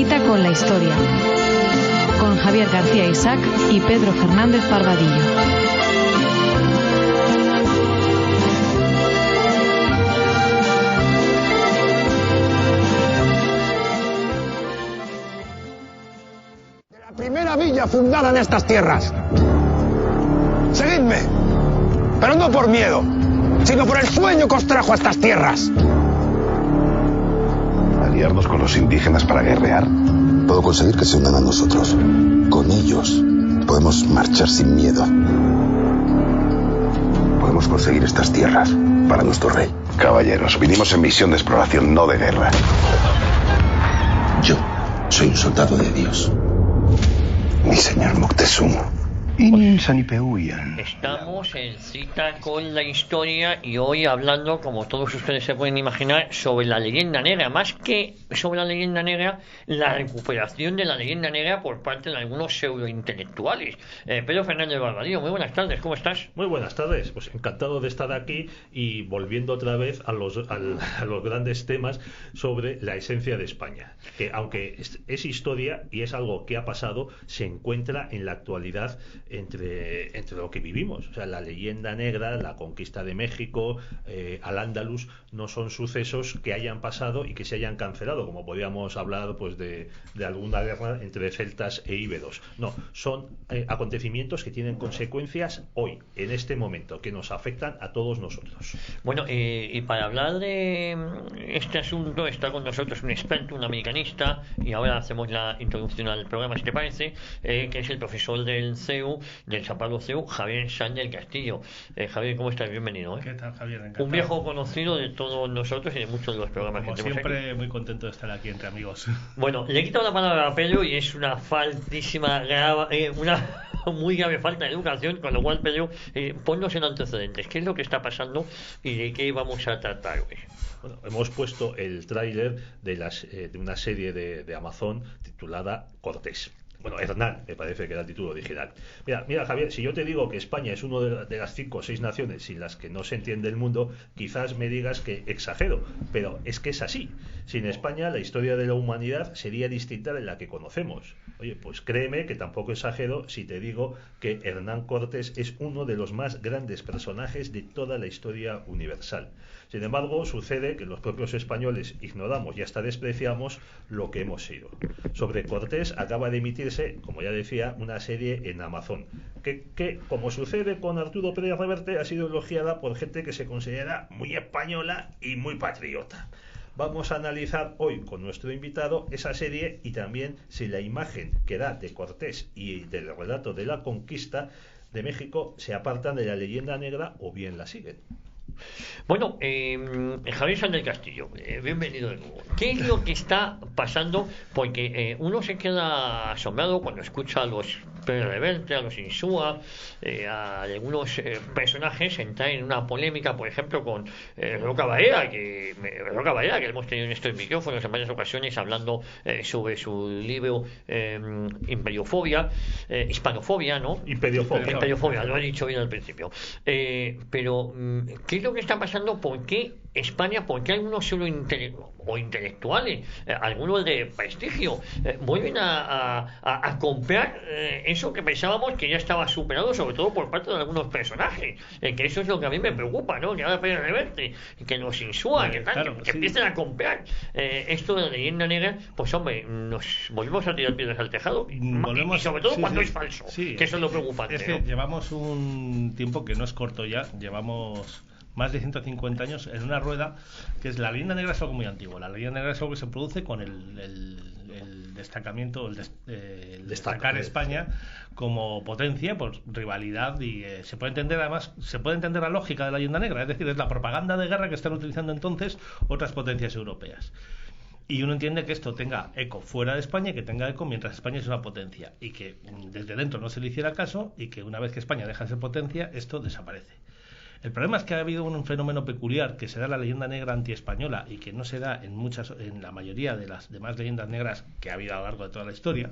Cita con la historia, con Javier García Isaac y Pedro Fernández Barbadillo. La primera villa fundada en estas tierras. Seguidme, pero no por miedo, sino por el sueño que os trajo a estas tierras. ¿Aliarnos con los indígenas para guerrear? Puedo conseguir que se unan a nosotros. Con ellos podemos marchar sin miedo. Podemos conseguir estas tierras para nuestro rey. Caballeros, vinimos en misión de exploración, no de guerra. Yo soy un soldado de Dios. Mi señor Moctezuma. Estamos en Cita con la historia y hoy hablando, como todos ustedes se pueden imaginar, sobre la leyenda negra. Más que sobre la leyenda negra, la recuperación de la leyenda negra por parte de algunos pseudointelectuales. Pedro Fernández Barbadillo, muy buenas tardes, ¿cómo estás? Muy buenas tardes, pues encantado de estar aquí y volviendo otra vez a los grandes temas sobre la esencia de España, que aunque es historia y es algo que ha pasado, se encuentra en la actualidad entre lo que vivimos. O sea, la leyenda negra, la conquista de México, Al-Ándalus, no son sucesos que hayan pasado y que se hayan cancelado, como podríamos hablar pues de alguna guerra entre celtas e íberos. No, son acontecimientos que tienen consecuencias hoy, en este momento, que nos afectan a todos nosotros. Bueno, y para hablar de este asunto está con nosotros un experto, un americanista, y ahora hacemos la introducción al programa, si te parece, que es el profesor del CEU, del San Pablo CEU, Javier Sanz del Castillo. Javier, ¿cómo estás? Bienvenido. ¿Qué tal, Javier? Encantado. Un viejo conocido de todos nosotros y de muchos de los programas Como que tenemos siempre, aquí. muy contento de estar aquí entre amigos. Bueno, le he quitado la palabra a Pedro y es una faltísima, una muy grave falta de educación, con lo cual, Pedro, ponnos en antecedentes. ¿Qué es lo que está pasando y de qué vamos a tratar hoy? Bueno, hemos puesto el tráiler de una serie de Amazon titulada Cortés. Bueno, Hernán, me parece que era el título original. Mira, Javier, si yo te digo que España es una de las 5 o 6 naciones sin las que no se entiende el mundo, quizás me digas que exagero, pero es que es así. Sin España, la historia de la humanidad sería distinta de la que conocemos. Oye, pues créeme que tampoco exagero si te digo que Hernán Cortés es uno de los más grandes personajes de toda la historia universal. Sin embargo, sucede que los propios españoles ignoramos y hasta despreciamos lo que hemos sido. Sobre Cortés acaba de emitirse, como ya decía, una serie en Amazon, que como sucede con Arturo Pérez Reverte, ha sido elogiada por gente que se considera muy española y muy patriota. Vamos a analizar hoy con nuestro invitado esa serie y también si la imagen que da de Cortés y del relato de la conquista de México se apartan de la leyenda negra o bien la siguen. Bueno, Javier Sanz del Castillo, bienvenido de nuevo. ¿Qué es lo que está pasando? Porque uno se queda asombrado cuando escucha a los Pérez Reverte, a los Insúa, a algunos personajes entrar en una polémica, por ejemplo, con Roca Varela, que hemos tenido en estos micrófonos en varias ocasiones hablando sobre su libro Imperiofobia, Hispanofobia, ¿no? Imperiofobia, lo he dicho bien al principio. Pero, ¿qué es lo que está pasando? ¿Por qué España, por qué algunos solo intelectuales, algunos de prestigio, vuelven a comprar eso que pensábamos que ya estaba superado, sobre todo por parte de algunos personajes? Que eso es lo que a mí me preocupa, ¿no? Que ahora Pérez Reverte, que nos insúa, que empiecen a comprar esto de la leyenda negra, pues hombre, nos volvemos a tirar piedras al tejado, y sobre todo cuando es falso, que eso es lo preocupante. Es que llevamos un tiempo que no es corto ya, llevamos más de 150 años en una rueda que es la leyenda negra. Es algo muy antiguo. La leyenda negra es algo que se produce con el destacamiento, el destacar España como potencia por rivalidad y se puede entender la lógica de la leyenda negra, es decir, es la propaganda de guerra que están utilizando entonces otras potencias europeas. Y uno entiende que esto tenga eco fuera de España y que tenga eco mientras España es una potencia y que desde dentro no se le hiciera caso y que una vez que España deja de ser potencia, esto desaparece. El problema es que ha habido un fenómeno peculiar que se da en la leyenda negra antiespañola y que no se da en la mayoría de las demás leyendas negras que ha habido a lo largo de toda la historia,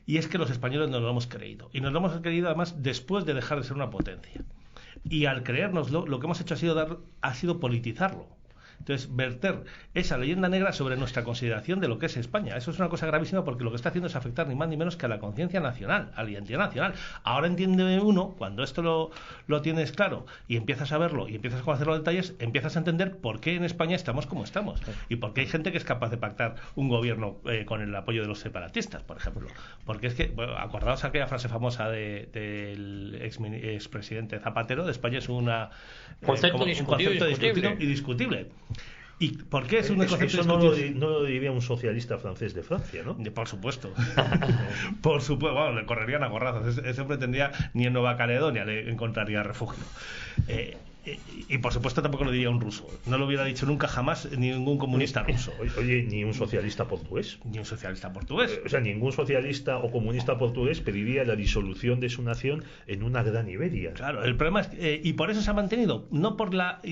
y es que los españoles nos lo hemos creído. Y nos lo hemos creído además después de dejar de ser una potencia. Y al creérnoslo, lo que hemos hecho ha sido politizarlo. Entonces, verter esa leyenda negra sobre nuestra consideración de lo que es España. Eso es una cosa gravísima porque lo que está haciendo es afectar ni más ni menos que a la conciencia nacional, a la identidad nacional. Ahora entiende uno, cuando esto lo tienes claro y empiezas a verlo y empiezas a conocer los detalles, empiezas a entender por qué en España estamos como estamos y por qué hay gente que es capaz de pactar un gobierno con el apoyo de los separatistas, por ejemplo. Porque es que, bueno, acordaos aquella frase famosa del expresidente Zapatero: de España es un concepto discutible y discutible. ¿Y por qué es un concepto eso discutible? no lo diría un socialista francés de Francia, ¿no? Por supuesto. Por supuesto, bueno, le correrían a gorrazos. Ese hombre tendría, ni en Nueva Caledonia le encontraría refugio. Y por supuesto tampoco lo diría un ruso. No lo hubiera dicho nunca jamás ningún comunista ruso. Oye, ni un socialista portugués. Ni un socialista portugués. O sea, ningún socialista o comunista portugués pediría la disolución de su nación en una gran Iberia. Claro, el problema es y por eso se ha mantenido, no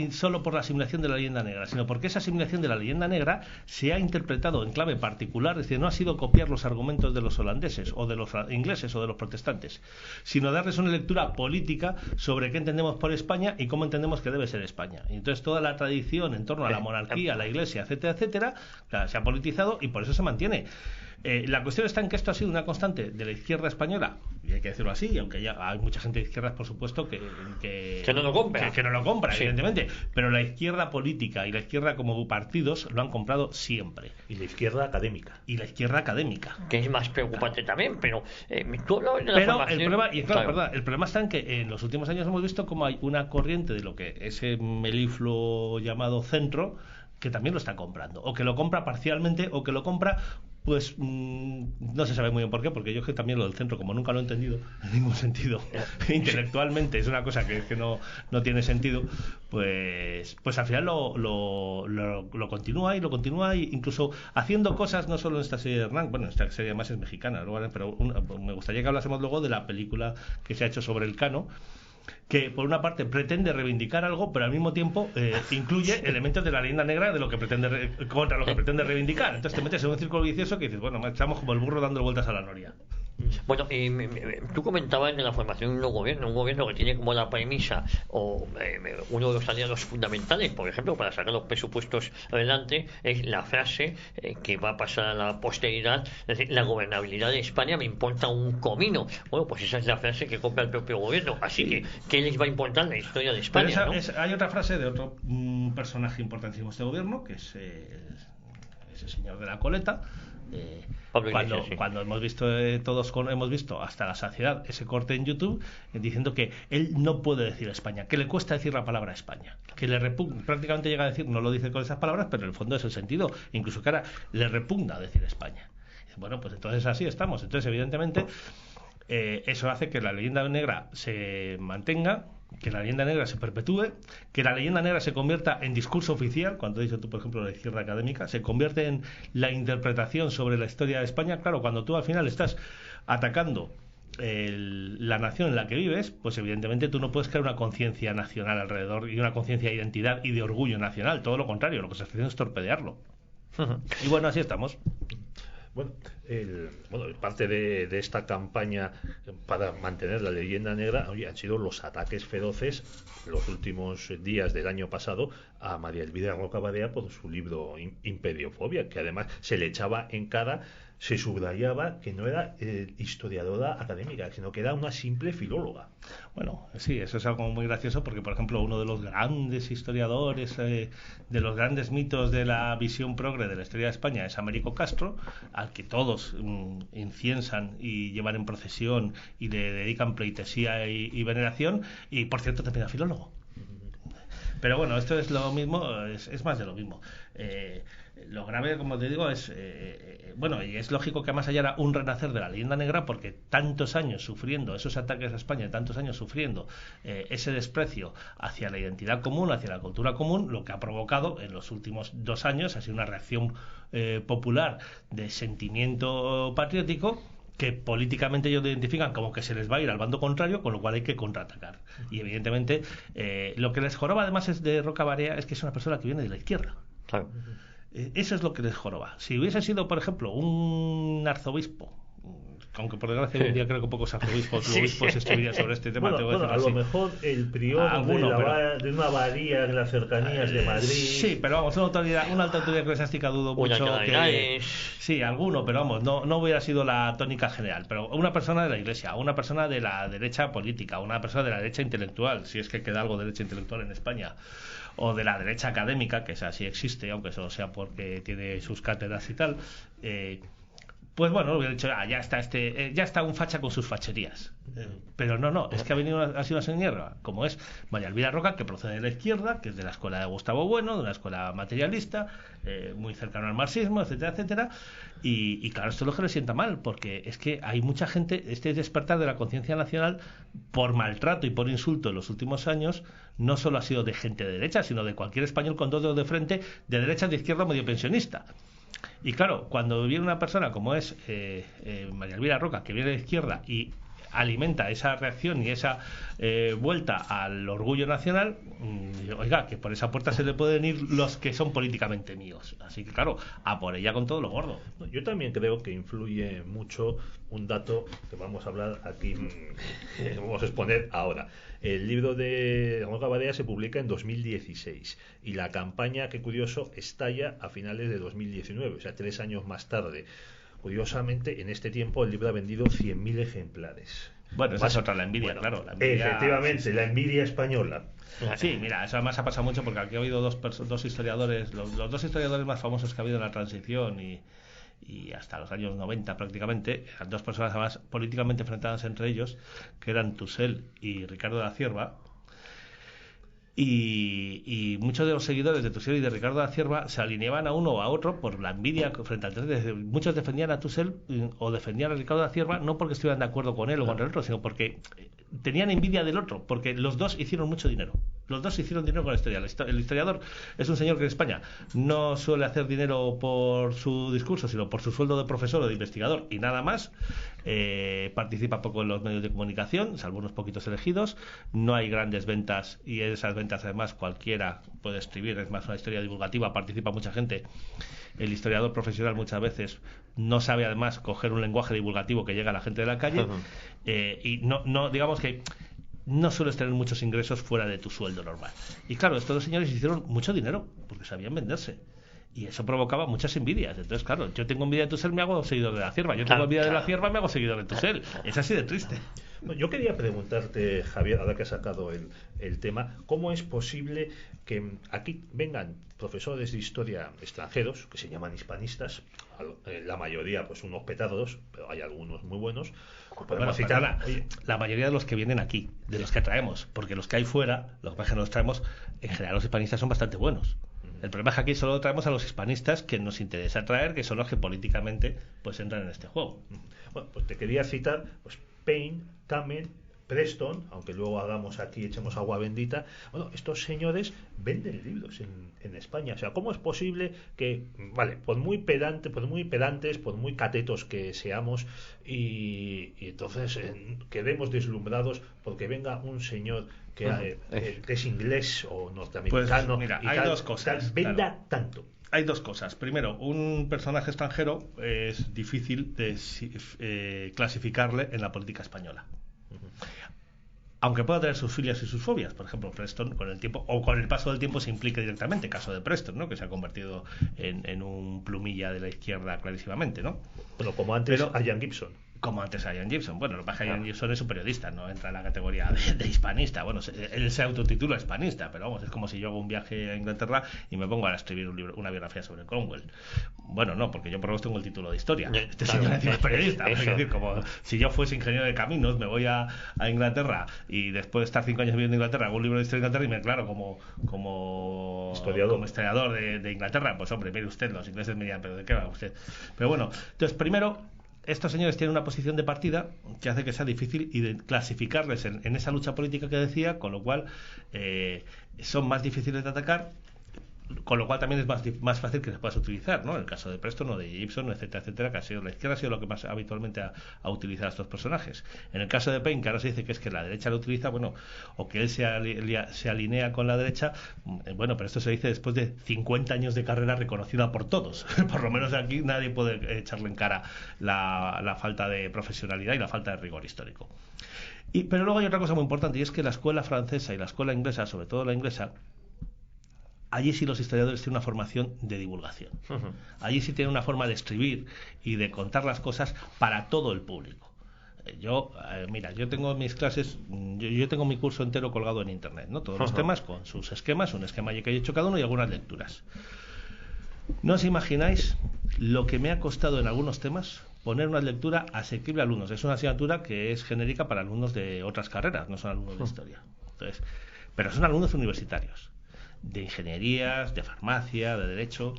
solo por la asimilación de la leyenda negra, sino porque esa asimilación de la leyenda negra se ha interpretado en clave particular. Es decir, no ha sido copiar los argumentos de los holandeses o de los ingleses o de los protestantes, sino darles una lectura política sobre qué entendemos por España y cómo entendemos que debe ser España. Y entonces toda la tradición en torno a la monarquía, a la iglesia, etcétera, etcétera, se ha politizado y por eso se mantiene. La cuestión está en que esto ha sido una constante de la izquierda española, y hay que decirlo así, aunque ya hay mucha gente de izquierdas, por supuesto, que no lo compra. Que no lo compra, sí, evidentemente. Pero la izquierda política y la izquierda como partidos lo han comprado siempre. Y la izquierda académica. Y la izquierda académica. Que es más preocupante también, pero tú hablabas de la pero formación. el problema está en que en los últimos años hemos visto como hay una corriente de lo que ese melifluo llamado centro, que también lo está comprando, o que lo compra parcialmente, o que lo compra, pues no se sabe muy bien por qué, porque yo que también lo del centro, como nunca lo he entendido en ningún sentido, intelectualmente es una cosa que no tiene sentido, pues al final lo continúa y incluso haciendo cosas, no solo en esta serie de Hernán, bueno, esta serie además es mexicana, pero me gustaría que hablásemos luego de la película que se ha hecho sobre el Cano, que por una parte pretende reivindicar algo, pero al mismo tiempo incluye elementos de la leyenda negra de lo que pretende contra lo que pretende reivindicar. Entonces te metes en un círculo vicioso que dices, bueno, estamos como el burro dando vueltas a la noria. Bueno, tú comentabas de la formación de un gobierno que tiene como la premisa o uno de los aliados fundamentales, por ejemplo, para sacar los presupuestos adelante, es la frase que va a pasar a la posteridad, es decir, la gobernabilidad de España me importa un comino. Bueno, pues esa es la frase que compra el propio gobierno, así que ¿qué les va a importar la historia de España? Hay otra frase de otro personaje importantísimo de este gobierno, que es ese señor de la coleta. Cuando hemos visto hemos visto hasta la saciedad ese corte en YouTube diciendo que él no puede decir España, que le cuesta decir la palabra España, que le repugna, prácticamente llega a decir, no lo dice con esas palabras, pero en el fondo es el sentido, incluso que ahora le repugna decir España. Bueno, pues entonces así estamos. Entonces evidentemente eso hace que la leyenda negra se mantenga, que la leyenda negra se perpetúe, que la leyenda negra se convierta en discurso oficial. Cuando dices tú, por ejemplo, la izquierda académica, se convierte en la interpretación sobre la historia de España. Claro, cuando tú al final estás atacando la nación en la que vives, pues evidentemente tú no puedes crear una conciencia nacional alrededor y una conciencia de identidad y de orgullo nacional. Todo lo contrario, lo que se está haciendo es torpedearlo. Y bueno, así estamos. Bueno, parte de esta campaña para mantener la leyenda negra han sido los ataques feroces los últimos días del año pasado a María Elvira Roca Barea por su libro Imperiofobia, que además se le echaba en cara, se subrayaba que no era historiadora académica, sino que era una simple filóloga. Bueno, sí, eso es algo muy gracioso porque, por ejemplo, uno de los grandes historiadores, de los grandes mitos de la visión progre de la historia de España es Américo Castro, al que todos inciensan y llevan en procesión y le dedican pleitesía y veneración, y por cierto también era filólogo. Pero bueno, esto es lo mismo, es más de lo mismo. Lo grave, como te digo, es bueno, y es lógico que además haya un renacer de la leyenda negra, porque tantos años sufriendo esos ataques a España, tantos años sufriendo ese desprecio hacia la identidad común, hacia la cultura común, lo que ha provocado en los últimos 2 años ha sido una reacción popular de sentimiento patriótico, que políticamente ellos identifican como que se les va a ir al bando contrario, con lo cual hay que contraatacar. Y evidentemente lo que les joroba además de Roca Barea es que es una persona que viene de la izquierda. Claro. Eso es lo que les joroba. Si hubiese sido, por ejemplo, un arzobispo aunque por desgracia hoy en día creo que pocos arzobispos u obispos escribirían sobre este tema. Bueno, a lo mejor el prior de una abadía en las cercanías de Madrid. Sí, pero vamos, una alta autoridad eclesiástica dudo mucho que... Sí, alguno, pero vamos, no hubiera sido la tónica general. Pero una persona de la Iglesia, una persona de la derecha política, una persona de la derecha intelectual, si es que queda algo de derecha intelectual en España, o de la derecha académica, que esa sí existe, aunque solo sea porque tiene sus cátedras y tal, pues bueno, hubiera dicho, ya está un facha con sus facherías. Pero no, es que ha sido una señora, como es María Elvira Roca, que procede de la izquierda, que es de la escuela de Gustavo Bueno, de una escuela materialista, muy cercano al marxismo, etcétera, etcétera. Y claro, esto es lo que le sienta mal, porque es que hay mucha gente, este despertar de la conciencia nacional por maltrato y por insulto en los últimos años, no solo ha sido de gente de derecha, sino de cualquier español con dos dedos de frente, de derecha, de izquierda, medio pensionista. Y claro, cuando viene una persona como es María Elvira Roca, que viene de la izquierda y alimenta esa reacción y esa vuelta al orgullo nacional, oiga, que por esa puerta se le pueden ir los que son políticamente míos. Así que claro, a por ella con todo lo gordo. Yo también creo que influye mucho un dato que vamos a hablar aquí, vamos a exponer ahora. El libro de Ramón Cavadea se publica en 2016 y la campaña, qué curioso, estalla a finales de 2019, o sea, 3 años más tarde. Curiosamente, en este tiempo el libro ha vendido 100.000 ejemplares. Bueno, esa es otra, la envidia, claro. La envidia, efectivamente, sí. La envidia española. Sí, mira, eso además ha pasado mucho porque aquí ha habido dos historiadores, los dos historiadores más famosos que ha habido en la transición y hasta los años 90 prácticamente, eran dos personas además políticamente enfrentadas entre ellos, que eran Tusell y Ricardo de la Cierva. Y muchos de los seguidores de Tusell y de Ricardo de la Cierva se alineaban a uno o a otro por la envidia frente al 3. Muchos defendían a Tusell o defendían a Ricardo de la Cierva no porque estuvieran de acuerdo con él o con el otro, sino porque tenían envidia del otro, porque los dos hicieron mucho dinero. Los dos hicieron dinero con la historia. El historiador es un señor que en España no suele hacer dinero por su discurso, sino por su sueldo de profesor o de investigador y nada más. Participa poco en los medios de comunicación, salvo unos poquitos elegidos. No hay grandes ventas y en esas ventas además cualquiera puede escribir. Es más una historia divulgativa, participa mucha gente. El historiador profesional muchas veces no sabe además coger un lenguaje divulgativo que llega a la gente de la calle. Y no digamos que no sueles tener muchos ingresos fuera de tu sueldo normal. Y claro, estos dos señores hicieron mucho dinero porque sabían venderse. Y eso provocaba muchas envidias. Entonces, claro, yo tengo envidia de Tusell, me hago seguidor de la Cierva. Yo tengo envidia de la Cierva, me hago seguidor de Tusell. Es así de triste. Yo quería preguntarte, Javier, ahora que has sacado el tema, ¿cómo es posible que aquí vengan profesores de historia extranjeros, que se llaman hispanistas, la mayoría pues unos petardos, pero hay algunos muy buenos? Bueno, citar, oye, la mayoría de los que vienen aquí, de los que traemos, porque los que hay fuera, los que nos traemos, en general los hispanistas son bastante buenos. El problema es que aquí solo traemos a los hispanistas que nos interesa traer, que son los que políticamente pues entran en este juego. Bueno, pues te quería citar pues Payne, Kamen, Preston, aunque luego hagamos aquí, echemos agua bendita. Bueno, estos señores venden libros en España. O sea, ¿cómo es posible que, vale, por muy pedantes, por muy catetos que seamos, y entonces quedemos deslumbrados porque venga un señor que es inglés o norteamericano? Pues, mira, hay dos cosas. Venda tanto. Hay dos cosas. Primero, un personaje extranjero es difícil de clasificarle en la política española. Aunque pueda tener sus filias y sus fobias. Por ejemplo, Preston con el tiempo o con el paso del tiempo se implica directamente. Caso de Preston, ¿no? Que se ha convertido en un plumilla de la izquierda clarísimamente, ¿no? Bueno, como antes a Ian Gibson. Como antes a Ian Gibson. Bueno, lo que pasa es que Ian Gibson es un periodista, no entra en la categoría de hispanista. Bueno, él se autotitula hispanista, pero vamos, es como si yo hago un viaje a Inglaterra y me pongo a escribir un libro, una biografía sobre Cromwell. Bueno, no, porque yo por lo menos tengo el título de historia. Este señor es periodista. Es decir, como si yo fuese ingeniero de caminos, me voy a Inglaterra y después de estar 5 años viviendo en Inglaterra, hago un libro de historia de Inglaterra y me declaro como historiador de Inglaterra. Pues hombre, mire usted, los ingleses me dirán, pero ¿de qué va usted? Pero bueno, entonces primero, estos señores tienen una posición de partida que hace que sea difícil clasificarles en esa lucha política que decía, con lo cual son más difíciles de atacar. con lo cual también es más fácil que se puedas utilizar, ¿no? En el caso de Preston o de Gibson, etcétera, etcétera, que ha sido la izquierda, ha sido lo que más habitualmente ha utilizado a estos personajes. En el caso de Paine, que ahora se dice que es que la derecha lo utiliza, bueno, o que él se alinea con la derecha, bueno, pero esto se dice después de 50 años de carrera reconocida por todos. Por lo menos aquí nadie puede echarle en cara la falta de profesionalidad y la falta de rigor histórico. Pero luego hay otra cosa muy importante, y es que la escuela francesa y la escuela inglesa, sobre todo la inglesa, allí sí los historiadores tienen una formación de divulgación. Allí sí tienen una forma de escribir y de contar las cosas para todo el público. Mira, yo tengo mis clases, yo tengo mi curso entero colgado en internet, ¿no? Todos los temas con sus esquemas, un esquema que he hecho cada uno y algunas lecturas. No os imagináis lo que me ha costado en algunos temas poner una lectura asequible a alumnos. Es una asignatura que es genérica para alumnos de otras carreras, no son alumnos de historia. Entonces, pero son alumnos universitarios, de ingenierías, de farmacia, de derecho.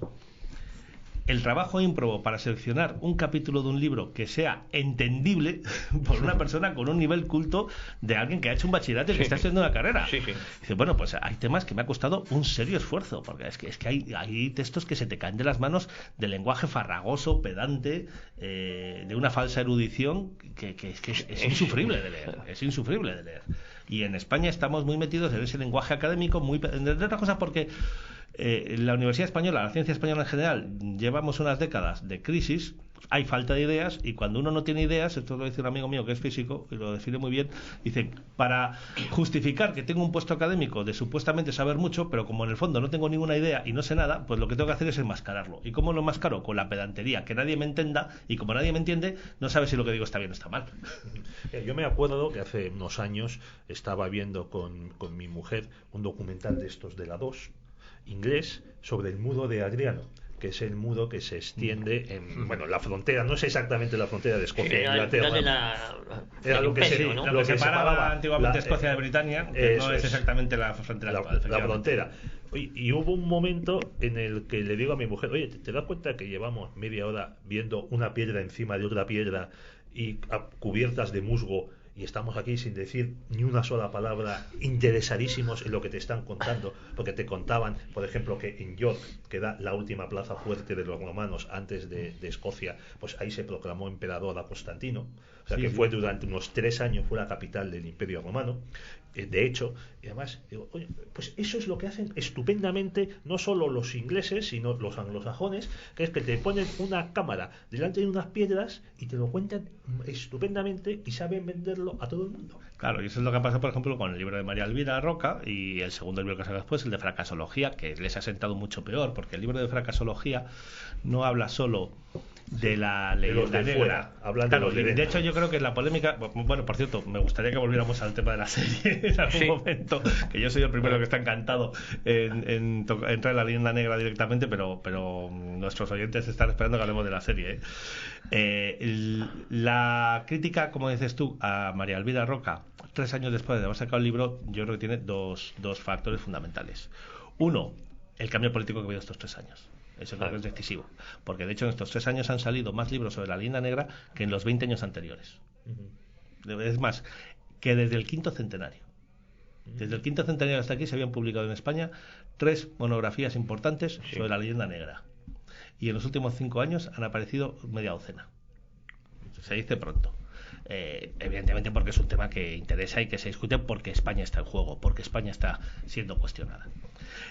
El trabajo ímprobo para seleccionar un capítulo de un libro que sea entendible por una persona con un nivel culto de alguien que ha hecho un bachillerato y que está haciendo una carrera. Dice, bueno, pues hay temas que me ha costado un serio esfuerzo, porque es que hay textos que se te caen de las manos, de lenguaje farragoso, pedante, de una falsa erudición que es insufrible de leer. Es insufrible de leer. Y en España estamos muy metidos en ese lenguaje académico, de otra cosa porque la Universidad Española, la ciencia española en general, llevamos unas décadas de crisis, hay falta de ideas, y cuando uno no tiene ideas, esto lo dice un amigo mío que es físico y lo define muy bien, dice, para justificar que tengo un puesto académico de supuestamente saber mucho, pero como en el fondo no tengo ninguna idea y no sé nada, pues lo que tengo que hacer es enmascararlo. ¿Y cómo lo enmascaro? Con la pedantería, que nadie me entienda, y como nadie me entiende, no sabe si lo que digo está bien o está mal. Yo me acuerdo que hace unos años estaba viendo con mi mujer un documental de estos de la 2, inglés, sobre el muro de Adriano, que es el muro que se extiende en, la frontera, no es exactamente la frontera de Escocia e Inglaterra. Era lo que separaba antiguamente Escocia de Britania, que no es exactamente la frontera actual. La frontera. Y hubo un momento en el que le digo a mi mujer, oye, ¿te das cuenta que llevamos media hora viendo una piedra encima de otra piedra y cubiertas de musgo? Y estamos aquí sin decir ni una sola palabra, interesadísimos en lo que te están contando, porque te contaban, por ejemplo, que en York, que era la última plaza fuerte de los romanos antes de Escocia, pues ahí se proclamó emperador a Constantino, o sea que fue durante unos 3 años fue la capital del Imperio Romano. De hecho, y además, digo, oye, pues eso es lo que hacen estupendamente no solo los ingleses, sino los anglosajones, que es que te ponen una cámara delante de unas piedras y te lo cuentan estupendamente y saben venderlo a todo el mundo. Claro, y eso es lo que pasa, por ejemplo, con el libro de María Elvira Roca y el segundo libro que saca después, el de Fracasología, que les ha sentado mucho peor, porque el libro de Fracasología no habla solo de la leyenda negra. De hecho, yo creo que la polémica, bueno, por cierto, me gustaría que volviéramos al tema de la serie en algún momento, que yo soy el primero que está encantado en entrar en la leyenda negra directamente, pero nuestros oyentes están esperando que hablemos de la serie. La crítica, como dices tú, a María Elvira Roca, 3 años después de haber sacado el libro, yo creo que tiene dos factores fundamentales. Uno, el cambio político que ha habido estos 3 años. Eso creo que es decisivo, porque de hecho en estos 3 años han salido más libros sobre la leyenda negra que en los 20 años anteriores. Es más, que desde el quinto centenario. Desde el quinto centenario hasta aquí se habían publicado en España 3 monografías importantes sobre la leyenda negra. Y en los últimos 5 años han aparecido media docena. Se dice pronto. Evidentemente porque es un tema que interesa y que se discute porque España está en juego, porque España está siendo cuestionada.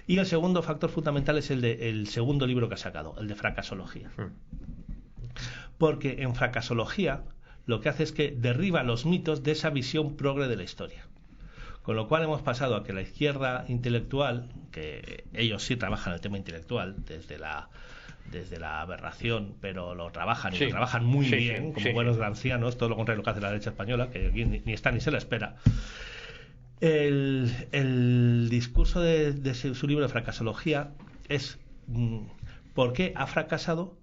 Y el segundo factor fundamental es el segundo libro que ha sacado, el de Fracasología. Porque en Fracasología lo que hace es que derriba los mitos de esa visión progre de la historia. Con lo cual hemos pasado a que la izquierda intelectual, que ellos sí trabajan el tema intelectual desde la aberración, pero lo trabajan y lo trabajan muy bien, como buenos grancianos, todo lo contrario de lo que hace la derecha española, que aquí ni está ni se la espera. El discurso de su libro de Fracasología es por qué ha fracasado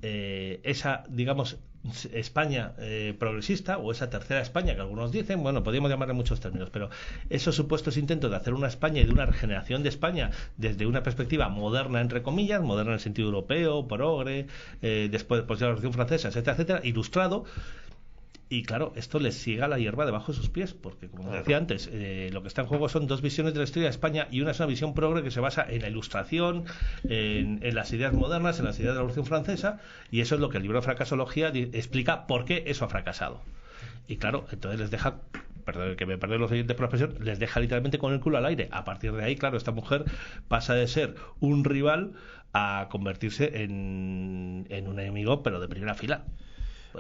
esa, digamos, España progresista, o esa tercera España que algunos dicen, bueno, podríamos llamarle muchos términos, pero esos supuestos intentos de hacer una España y de una regeneración de España desde una perspectiva moderna, entre comillas, moderna en el sentido europeo, progre, después de la Revolución Francesa, etcétera, etcétera, ilustrado, Y claro, esto les siga la hierba debajo de sus pies, porque como decía antes, lo que está en juego son dos visiones de la historia de España, y una es una visión progre que se basa en la ilustración, en las ideas modernas, en las ideas de la Revolución Francesa, y eso es lo que el libro de Fracasología explica por qué eso ha fracasado. Y claro, entonces les deja, perdón, que me perdón los oyentes por la expresión, les deja literalmente con el culo al aire. A partir de ahí, claro, esta mujer pasa de ser un rival a convertirse en un enemigo, pero de primera fila.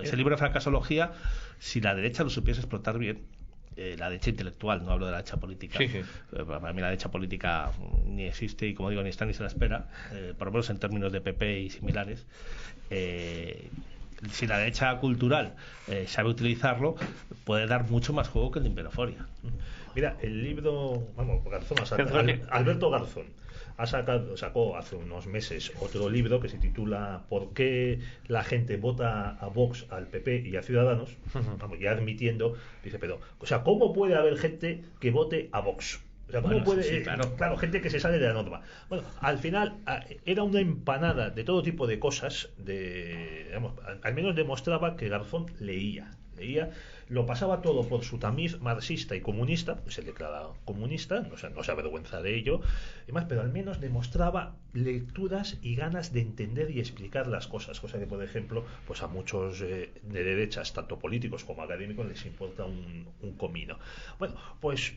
Ese libro de Fracasología, si la derecha lo supiese explotar bien, la derecha intelectual, no hablo de la derecha política. Sí. Para mí la derecha política ni existe y, como digo, ni está ni se la espera, por lo menos en términos de PP y similares. Si la derecha cultural sabe utilizarlo, puede dar mucho más juego que el de Imperoforia. Mira, el libro, Garzón, Alberto Garzón sacó hace unos meses otro libro que se titula ¿Por qué la gente vota a Vox, al PP y a Ciudadanos? Ya admitiendo, dice, pero, o sea, ¿cómo puede haber gente que vote a Vox? O sea, ¿cómo puede? Sí, claro, gente que se sale de la norma. Bueno, al final era una empanada de todo tipo de cosas, al menos demostraba que Garzón leía, lo pasaba todo por su tamiz marxista y comunista, se declara comunista, no se avergüenza de ello, pero al menos demostraba lecturas y ganas de entender y explicar las cosas, cosa que, por ejemplo, pues a muchos de derechas, tanto políticos como académicos, les importa un comino. Bueno, pues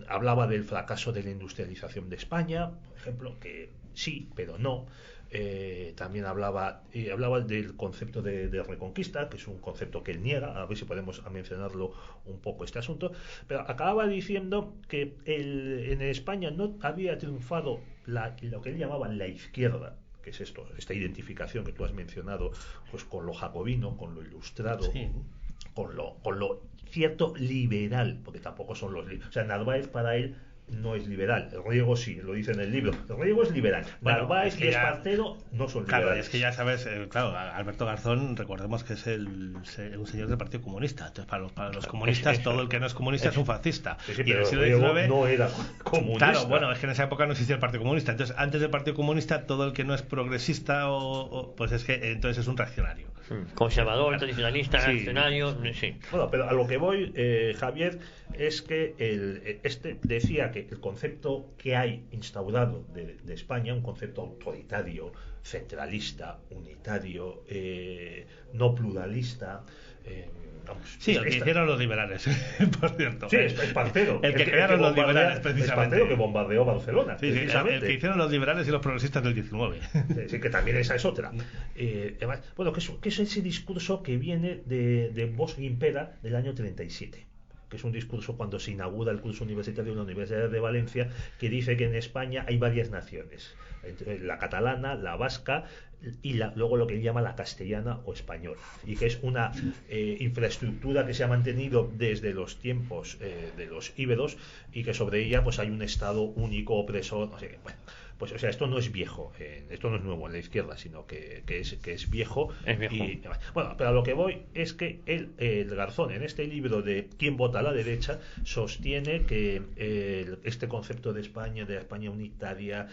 hablaba del fracaso de la industrialización de España, por ejemplo, que sí, pero no. También hablaba del concepto de reconquista, que es un concepto que él niega, a ver si podemos mencionarlo un poco este asunto, pero acababa diciendo que en España no había triunfado lo que él llamaba la izquierda, que es esta identificación que tú has mencionado, pues con lo jacobino, con lo ilustrado, sí, con lo cierto liberal, porque tampoco son los liberales. O sea, Narváez para él no es liberal, el Riego sí, lo dice en el libro, el Riego es liberal, Narváez y Espartero no son liberales. Claro, es que ya sabes, Alberto Garzón, recordemos que es un señor del Partido Comunista, entonces para los comunistas todo el que no es comunista es un fascista. Sí, pero el Riego no era comunista. Claro, bueno, es que en esa época no existía el Partido Comunista, entonces antes del Partido Comunista todo el que no es progresista pues es que entonces es un reaccionario. Conservador, tradicionalista, reaccionario, sí. Bueno, pero a lo que voy, Javier, es que decía que el concepto que hay instaurado de España, un concepto autoritario, centralista, unitario, no pluralista, el que hicieron los liberales, por cierto. Sí, Espartero. El que crearon los liberales, precisamente. Espartero, que bombardeó Barcelona. Sí, el que hicieron los liberales y los progresistas del 19. Sí, que también esa es otra. Además, bueno, que es ese discurso que viene de Bosch Gimpera del año 37. Que es un discurso cuando se inaugura el curso universitario en la Universidad de Valencia, que dice que en España hay varias naciones, la catalana, la vasca y luego lo que él llama la castellana o española, y que es una infraestructura que se ha mantenido desde los tiempos de los íberos, y que sobre ella pues hay un estado único, opresor, no sé qué. Bueno, pues o sea, esto no es viejo, esto no es nuevo en la izquierda, sino que es viejo. Es viejo. Y, bueno, pero a lo que voy es que el Garzón, en este libro de ¿Quién vota a la derecha?, sostiene que este concepto de España unitaria,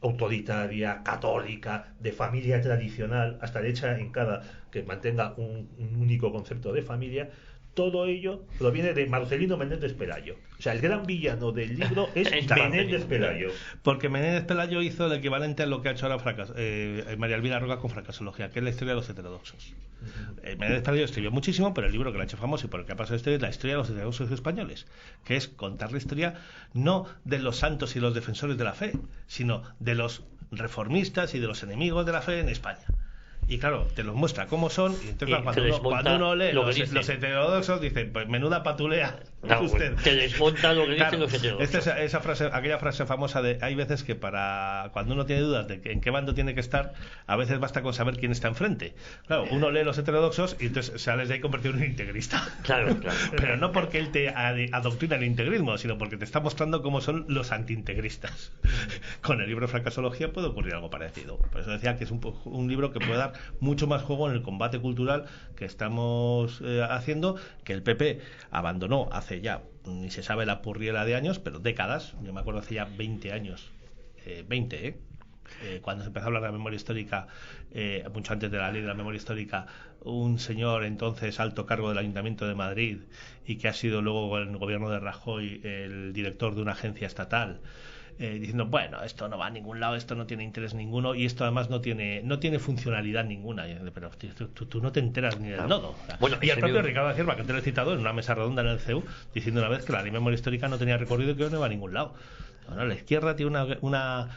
autoritaria, católica, de familia tradicional, hasta derecha en cada que mantenga un único concepto de familia, todo ello proviene de Marcelino Menéndez Pelayo. O sea, el gran villano del libro es Menéndez Pelayo. Porque Menéndez Pelayo hizo el equivalente a lo que ha hecho ahora María Elvira Roca con Fracasología, que es la historia de los heterodoxos. Menéndez Pelayo escribió muchísimo, pero el libro que lo ha hecho famoso y por el que ha pasado es la historia de los heterodoxos españoles, que es contar la historia no de los santos y los defensores de la fe, sino de los reformistas y de los enemigos de la fe en España. Y claro, te los muestra cómo son, y entonces cuando uno lee los heterodoxos, dice, pues menuda patulea. Te desmonta lo que dicen los heterodoxos. Aquella frase famosa de hay veces que cuando uno tiene dudas de en qué bando tiene que estar, a veces basta con saber quién está enfrente. Claro, uno lee los heterodoxos y entonces sales de ahí convertido en un integrista. Claro. Pero no porque él te adoctrina el integrismo, sino porque te está mostrando cómo son los antiintegristas. Con el libro Fracasología puede ocurrir algo parecido. Por eso decía que es un libro que puede dar mucho más juego en el combate cultural que estamos haciendo, que el PP abandonó hace ya, ni se sabe la purriela de años, pero décadas. Yo me acuerdo hace ya 20 años, cuando se empezó a hablar de la memoria histórica, mucho antes de la ley de la memoria histórica, un señor entonces alto cargo del Ayuntamiento de Madrid y que ha sido luego en el gobierno de Rajoy el director de una agencia estatal, diciendo, bueno, esto no va a ningún lado, esto no tiene interés ninguno y esto además no tiene funcionalidad ninguna. Pero tú no te enteras ni del nodo. Bueno, y el propio Ricardo Acierba, que te lo he citado en una mesa redonda en el CEU, diciendo una vez que la ley de memoria histórica no tenía recorrido y que no iba a ningún lado. Bueno, la izquierda tiene una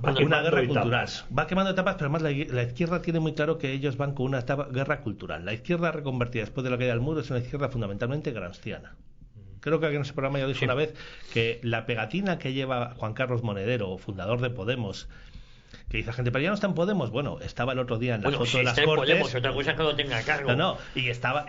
guerra cultural. Va quemando etapas, pero además la izquierda tiene muy claro que ellos van con una guerra cultural. La izquierda reconvertida después de la caída del muro es una izquierda fundamentalmente gramsciana. Creo que aquí en ese programa ya dije una vez que la pegatina que lleva Juan Carlos Monedero, fundador de Podemos, que dice la gente, pero ya no está en Podemos. Bueno, estaba el otro día en la foto de las Cortes. Podemos, otra cosa es que lo tenga a cargo. Y estaba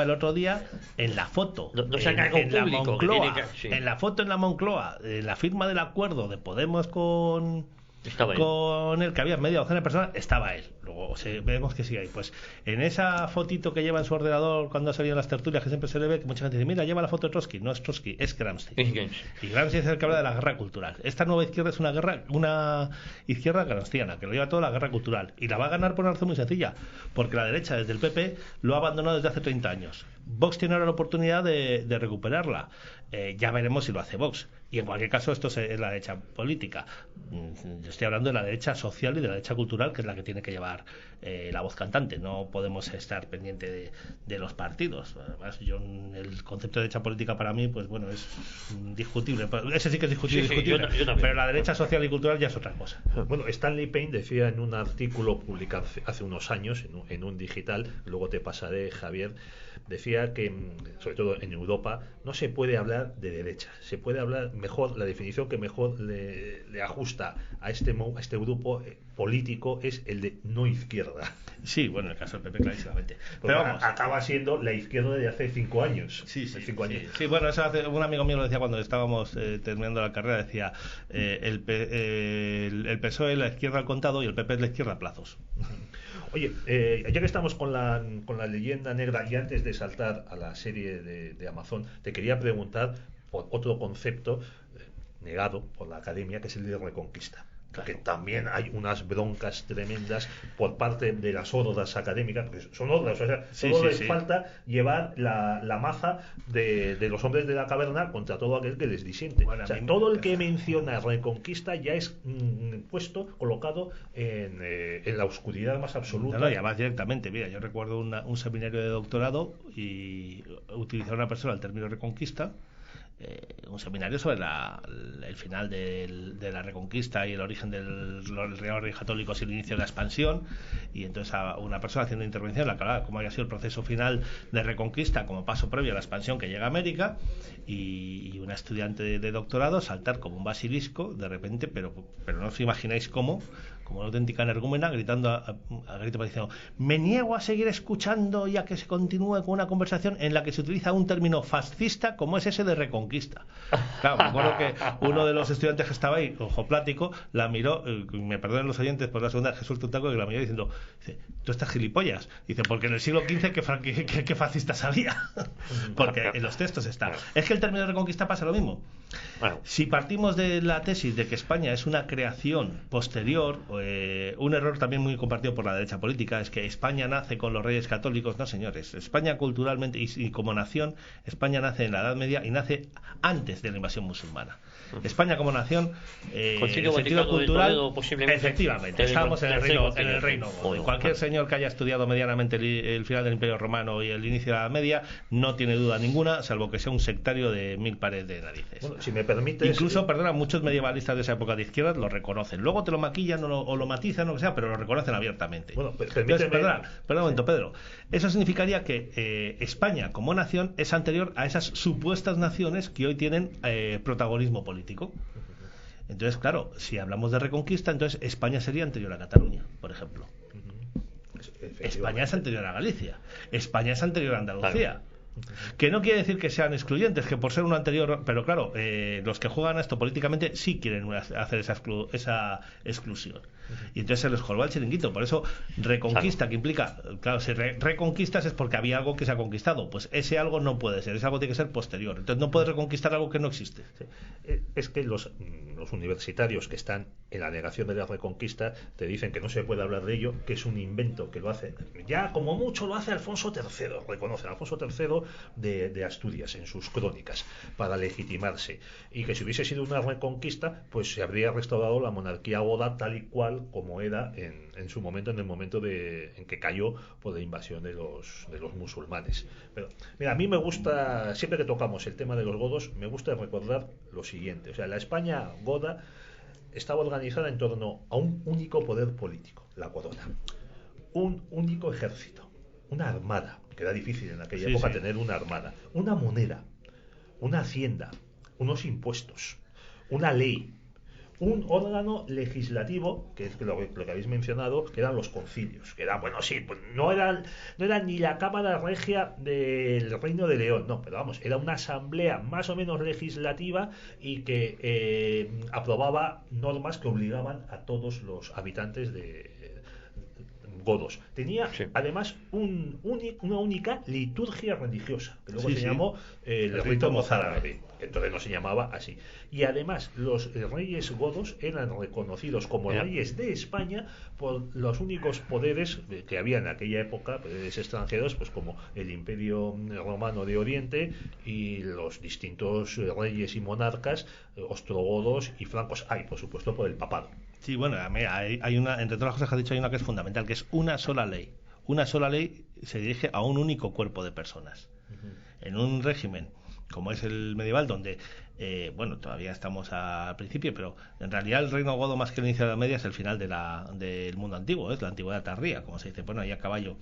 el otro día en la foto. En la Moncloa. En la foto en la Moncloa, la firma del acuerdo de Podemos con el que había media docena de personas, estaba él. Luego vemos que sigue ahí. Pues en esa fotito que lleva en su ordenador cuando ha salido en las tertulias, que siempre se le ve, que mucha gente dice, mira, lleva la foto de Trotsky. No es Trotsky, es Gramsci. Y Gramsci es el que habla de la guerra cultural. Esta nueva izquierda es una izquierda gramsciana, que lo lleva toda la guerra cultural. Y la va a ganar por una razón muy sencilla, porque la derecha, desde el PP, lo ha abandonado desde hace 30 años. Vox tiene ahora la oportunidad de recuperarla. Ya veremos si lo hace Vox. Y en cualquier caso, esto es la derecha política. Yo estoy hablando de la derecha social y de la derecha cultural, que es la que tiene que llevar la voz cantante. No podemos estar pendiente de los partidos. Además, el concepto de derecha política para mí, pues bueno, es discutible. Ese sí que es discutible. Yo pero la derecha social y cultural ya es otra cosa. Bueno, Stanley Payne decía en un artículo publicado hace unos años, en un digital, luego te pasaré, Javier, decía que, sobre todo en Europa, no se puede hablar de derecha. Se puede hablar mejor, la definición que mejor le ajusta a este grupo político es el de no izquierda. Sí, bueno, en el caso del PP clarísimamente. Pero vamos, acaba siendo la izquierda de hace 5 años. Sí, bueno, eso un amigo mío lo decía cuando estábamos terminando la carrera, decía el PSOE es la izquierda al contado y el PP es la izquierda a plazos. Oye, ya que estamos con la leyenda negra y antes de saltar a la serie de Amazon, te quería preguntar por otro concepto negado por la academia, que es el de Reconquista. Que también hay unas broncas tremendas por parte de las hordas académicas, porque son hordas, o sea, solo les falta llevar la maza de los hombres de la caverna contra todo aquel que les disiente. Bueno, o sea, todo el que menciona Reconquista ya es colocado en la oscuridad más absoluta. No, y además directamente, mira, yo recuerdo un seminario de doctorado y utilizar una persona el término Reconquista, un seminario sobre el final de la Reconquista y el origen del Real Rey Católico y el inicio de la expansión, y entonces a una persona haciendo intervención la que hablaba cómo había sido el proceso final de Reconquista como paso previo a la expansión que llega a América, y una estudiante de doctorado saltar como un basilisco de repente, pero no os imagináis cómo, como una auténtica energúmena, gritando a grito diciendo, me niego a seguir escuchando y a que se continúe con una conversación en la que se utiliza un término fascista como es ese de Reconquista. Claro, me acuerdo que uno de los estudiantes que estaba ahí, ojo plático, la miró, me perdonen los oyentes por la segunda, Jesús Tutaco, que la miró diciendo, dice, ¿tú estás gilipollas? Dice, porque en el siglo XV ¿qué fascistas había? Porque en los textos está. Es que el término de Reconquista pasa lo mismo. Bueno. Si partimos de la tesis de que España es una creación posterior, un error también muy compartido por la derecha política, es que España nace con los reyes católicos. No, señores, España culturalmente y como nación, España nace en la Edad Media y nace antes de la invasión musulmana. España como nación, en sentido cultural, efectivamente, estábamos en el reino godo. Cualquier señor que haya estudiado medianamente el final del Imperio Romano y el inicio de la Edad Media no tiene duda ninguna, salvo que sea un sectario de mil pares de narices. Bueno, si me permites, incluso, perdona, muchos medievalistas de esa época de izquierda lo reconocen. Luego te lo maquillan o lo matizan, o lo que sea, pero lo reconocen abiertamente. Bueno, entonces, perdona un momento, Pedro. Eso significaría que España como nación es anterior a esas supuestas naciones que hoy tienen protagonismo político. Entonces, claro, si hablamos de Reconquista, entonces España sería anterior a Cataluña, por ejemplo. España es anterior a Galicia. España es anterior a Andalucía. Que no quiere decir que sean excluyentes, que por ser uno anterior, pero claro, los que juegan a esto políticamente sí quieren hacer esa exclusión. Y entonces se les colgó el chiringuito. Por eso Reconquista, que implica, claro, si reconquistas es porque había algo que se ha conquistado. Pues ese algo no puede ser, ese algo tiene que ser posterior. Entonces no puedes reconquistar algo que no existe. Es que los universitarios que están en la negación de la Reconquista te dicen que no se puede hablar de ello, que es un invento, que lo hace, ya como mucho lo hace Alfonso III, reconoce Alfonso III de Asturias en sus crónicas, para legitimarse, y que si hubiese sido una reconquista, pues se habría restaurado la monarquía goda tal y cual como era en su momento, en el momento en que cayó por la invasión de los musulmanes. Pero mira, a mí me gusta, siempre que tocamos el tema de los godos, me gusta recordar lo siguiente, o sea, la España goda estaba organizada en torno a un único poder político, la corona, un único ejército, una armada, que era difícil en aquella época tener una armada, una moneda, una hacienda, unos impuestos, una ley, un órgano legislativo, que es lo que habéis mencionado, que eran los concilios, que eran, bueno, sí, pues no eran ni la Cámara Regia del Reino de León, no, pero vamos, era una asamblea más o menos legislativa y que aprobaba normas que obligaban a todos los habitantes de godos. Tenía además una única liturgia religiosa, que luego se llamó el rito mozárabe, que entonces no se llamaba así. Y además los reyes godos eran reconocidos como reyes de España por los únicos poderes que había en aquella época, poderes extranjeros, pues como el Imperio Romano de Oriente y los distintos reyes y monarcas ostrogodos y francos. Hay, por supuesto, por el papado. Sí, bueno, hay una, entre todas las cosas que has dicho, hay una que es fundamental, que es una sola ley. Una sola ley se dirige a un único cuerpo de personas. En un régimen como es el medieval, donde, bueno, todavía estamos al principio, pero en realidad el reino godo, más que el inicio de la Media, es el final del mundo antiguo, es la antigüedad tardía, como se dice, bueno, ahí a caballo.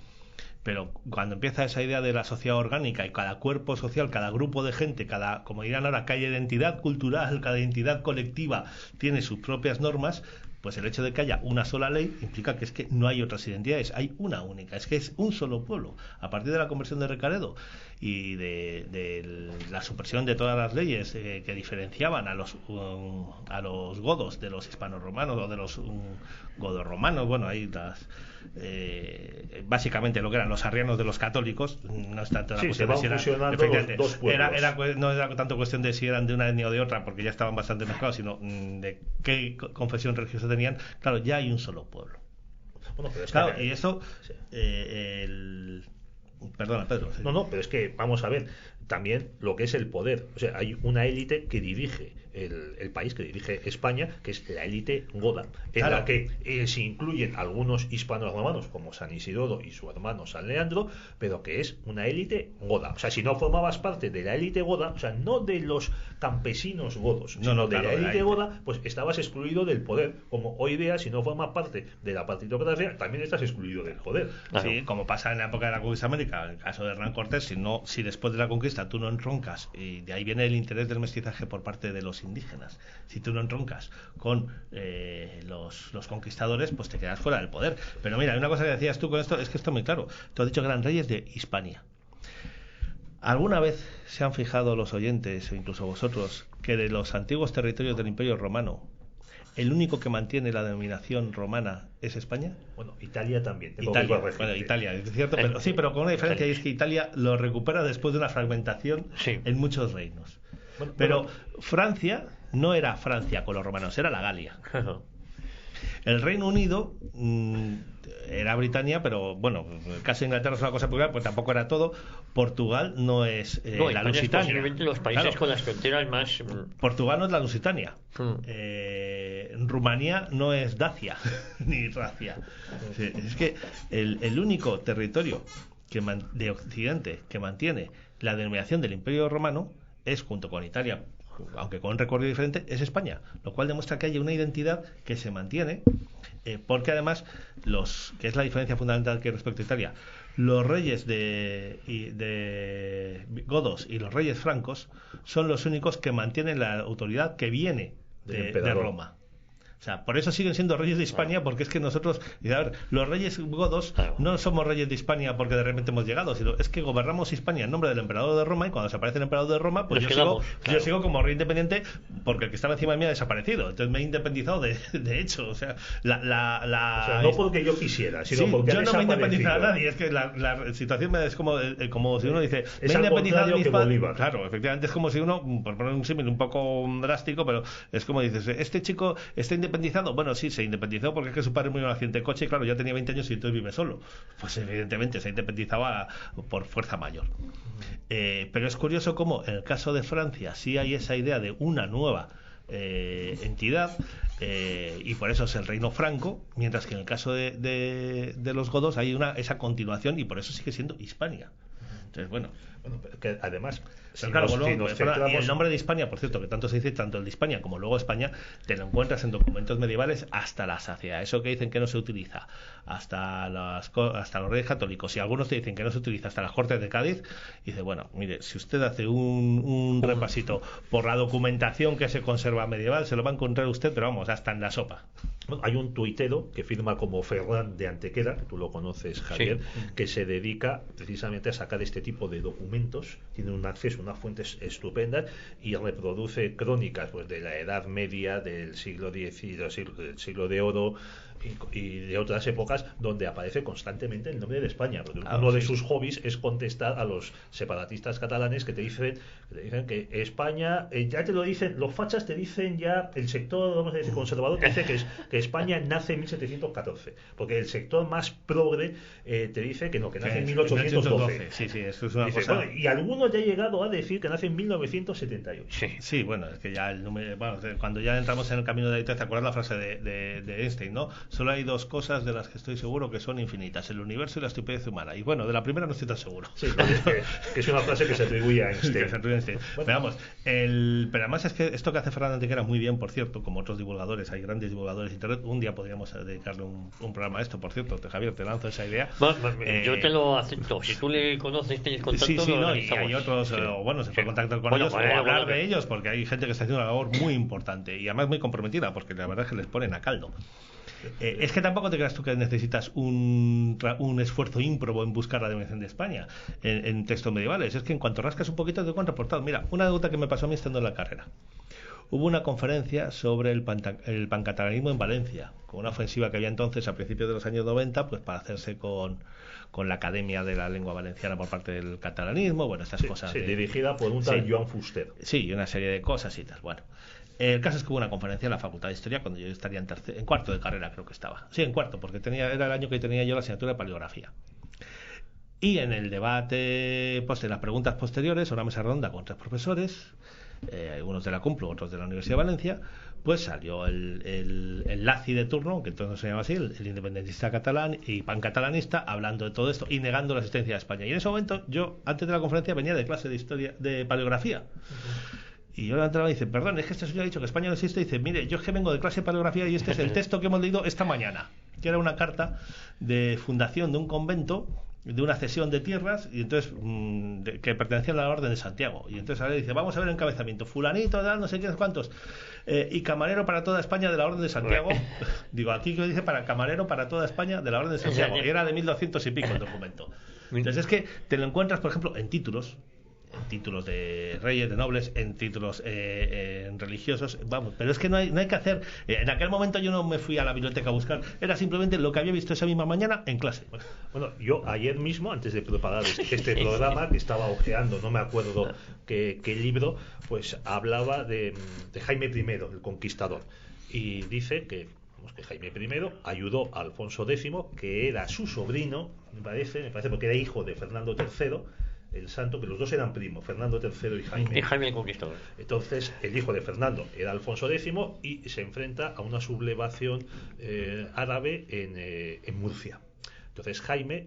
Pero cuando empieza esa idea de la sociedad orgánica y cada cuerpo social, cada grupo de gente, como dirán ahora, cada identidad cultural, cada identidad colectiva tiene sus propias normas, pues el hecho de que haya una sola ley implica que es que no hay otras identidades, hay una única, es que es un solo pueblo. A partir de la conversión de Recaredo y de la supresión de todas las leyes que diferenciaban a los godos de los hispanorromanos o de los godorromanos, bueno, ahí básicamente lo que eran los arrianos de los católicos, no es tanto la cuestión de si no era tanto cuestión de si eran de una etnia o de otra, porque ya estaban bastante mezclados, sino de qué confesión religiosa tenían. Claro, ya hay un solo pueblo. Bueno, pero es claro, que, y eso perdona, Pedro. Sí. No, pero es que vamos a ver también lo que es el poder. O sea, hay una élite que dirige el país, que dirige España, que es la élite goda, en la que se incluyen algunos hispanos romanos como San Isidoro y su hermano San Leandro, pero que es una élite goda. O sea, si no formabas parte de la élite goda, o sea, no de los campesinos godos, sino de la élite goda, pues estabas excluido del poder. Como hoy día, si no formas parte de la partidocracia, también estás excluido del poder. Sí, como pasa en la época de la conquista América, en el caso de Hernán Cortés, si después de la conquista tú no entroncas, y de ahí viene el interés del mestizaje por parte de los indígenas, si tú no entroncas con los conquistadores, pues te quedas fuera del poder. Pero mira, hay una cosa que decías tú con esto, es que esto es muy claro. Tú has dicho que eran reyes de Hispania. ¿Alguna vez se han fijado los oyentes, o incluso vosotros, que de los antiguos territorios del Imperio Romano, el único que mantiene la denominación romana es España? Bueno, Italia también. Italia, es cierto, pero con una diferencia, y es que Italia lo recupera después de una fragmentación en muchos reinos. Pero Francia no era Francia con los romanos, era la Galia. El Reino Unido era Britania, pero bueno, el caso de Inglaterra es una cosa peculiar, pues tampoco era todo. Portugal no es la Lusitania. Posiblemente los países con las fronteras más. Portugal no es la Lusitania. Rumanía no es Dacia ni Tracia. Es que el único territorio de Occidente que mantiene la denominación del Imperio Romano es, junto con Italia, aunque con un recorrido diferente, es España, lo cual demuestra que hay una identidad que se mantiene, porque además que es la diferencia fundamental que respecto a Italia, los reyes de godos y los reyes francos son los únicos que mantienen la autoridad que viene de Roma. O sea, por eso siguen siendo reyes de Hispania, porque es que nosotros, a ver, los reyes godos no somos reyes de Hispania porque de repente hemos llegado, sino es que gobernamos Hispania en nombre del emperador de Roma, y cuando desaparece el emperador de Roma, pues yo sigo como rey independiente, porque el que estaba encima de mí ha desaparecido. Entonces me he independizado de hecho. O sea, o sea, no porque yo quisiera, sino porque yo no me he independizado a nadie. Es que la situación es como si uno dice, me he independizado de que Bolívar. Claro, efectivamente es como si uno, por poner un símil un poco drástico, pero es como dices, este chico está independizado independizado? Bueno, sí, se independizó porque es que su padre murió en un accidente de coche y claro, ya tenía 20 años y entonces vive solo. Pues evidentemente se independizaba por fuerza mayor. Pero es curioso cómo en el caso de Francia sí hay esa idea de una nueva entidad, y por eso es el reino franco, mientras que en el caso de los godos hay esa continuación y por eso sigue siendo Hispania. Entonces, bueno, que además, y el nombre de Hispania, por cierto, que tanto se dice, tanto el de Hispania como luego España, te lo encuentras en documentos medievales hasta la saciedad. Eso que dicen que no se utiliza hasta los reyes católicos, y algunos te dicen que no se utiliza hasta las Cortes de Cádiz, y dice, bueno, mire, si usted hace un repasito por la documentación que se conserva medieval, se lo va a encontrar usted, pero vamos, hasta en la sopa. Bueno, hay un tuitero que firma como Ferran de Antequera, que tú lo conoces, Javier, que se dedica precisamente a sacar este tipo de documentos, tiene un acceso a unas fuentes estupendas y reproduce crónicas pues de la Edad Media, del siglo X, del siglo de Oro y de otras épocas, donde aparece constantemente el nombre de España. Uno de sus hobbies es contestar a los separatistas catalanes que te dicen que España, ya te lo dicen, los fachas te dicen ya, el sector, vamos a decir, conservador te dice que España nace en 1714, porque el sector más progre te dice que no, que nace en 1812. Sí, eso es una dice, cosa. Bueno, y algunos ya he llegado a decir que nace en 1978. Sí, bueno, es que ya el número, cuando ya entramos en el camino de la historia, ¿te acuerdas la frase de Einstein, no? Solo hay dos cosas de las que estoy seguro que son infinitas: el universo y la estupidez humana. Y bueno, de la primera no estoy tan seguro. Sí, que es una frase que se atribuye a Einstein. Bueno. Pero vamos, pero además es que esto que hace Ferran Antequera muy bien, por cierto, como otros divulgadores, hay grandes divulgadores de internet. Un día podríamos dedicarle un programa a esto, por cierto. Javier, te lanzo esa idea. Yo te lo acepto. Si tú le conoces, tienes contacto. Sí, no, y hay otros, se puede contactar con ellos o hablar de ellos, porque hay gente que está haciendo una labor muy importante y además muy comprometida, porque la verdad es que les ponen a caldo. Es que tampoco te creas tú que necesitas un esfuerzo ímprobo en buscar la dimensión de España en textos medievales. Es que en cuanto rascas un poquito te encuentras portado. Mira, una anécdota que me pasó a mí estando en la carrera. Hubo una conferencia sobre el pancatalanismo en Valencia, con una ofensiva que había entonces a principios de los años 90, pues para hacerse con la Academia de la Lengua Valenciana por parte del catalanismo, bueno, estas cosas. Dirigida por un tal Joan Fuster. Sí, y una serie de cosas y tal. Bueno, el caso es que hubo una conferencia en la Facultad de Historia cuando yo estaría en cuarto de carrera, creo que estaba. Sí, en cuarto, porque era el año que tenía yo la asignatura de paleografía. Y en el debate, en las preguntas posteriores, una mesa redonda con 3 profesores, algunos de la Complu, otros de la Universidad de Valencia, pues salió el lazi de turno, que entonces no se llama así, el independentista catalán y pancatalanista, hablando de todo esto y negando la existencia de España. Y en ese momento yo, antes de la conferencia, venía de clase de historia, de paleografía. Y yo entraba y dice, perdón, es que este señor ha dicho que España no existe. Y dice, mire, yo es que vengo de clase de paleografía y este es el texto que hemos leído esta mañana, que era una carta de fundación de un convento, de una cesión de tierras, y entonces que pertenecían a la Orden de Santiago. Y entonces ahora dice, vamos a ver el encabezamiento, fulanito, no sé quiénes cuántos, y camarero para toda España de la Orden de Santiago. Digo, aquí que dice para camarero para toda España de la Orden de Santiago, y era de 1200 y pico el documento. Entonces es que te lo encuentras, por ejemplo, en títulos de reyes, de nobles, en títulos religiosos, vamos, pero es que no hay que hacer. En aquel momento yo no me fui a la biblioteca a buscar, era simplemente lo que había visto esa misma mañana en clase. Bueno, yo ayer mismo, antes de preparar este programa, que estaba ojeando, no me acuerdo qué libro, pues hablaba de Jaime I, el Conquistador, y dice que Jaime I ayudó a Alfonso X, que era su sobrino, me parece porque era hijo de Fernando III, el santo, que los dos eran primos, Fernando III y Jaime. Y Jaime el Conquistador. Entonces, el hijo de Fernando era Alfonso X y se enfrenta a una sublevación árabe en Murcia. Entonces, Jaime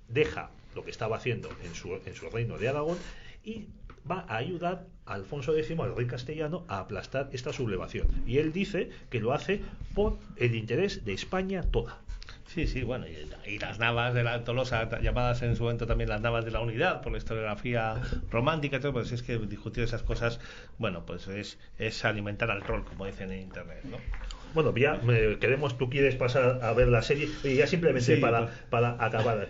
deja lo que estaba haciendo en su reino de Aragón y va a ayudar a Alfonso X, al rey castellano, a aplastar esta sublevación. Y él dice que lo hace por el interés de España toda. Sí, bueno, y las navas de la Tolosa, llamadas en su momento también las navas de la unidad, por la historiografía romántica, todo, pues es que discutir esas cosas, bueno, pues es alimentar al troll, como dicen en internet, ¿no? Bueno, ya tú quieres pasar a ver la serie, y ya simplemente para acabar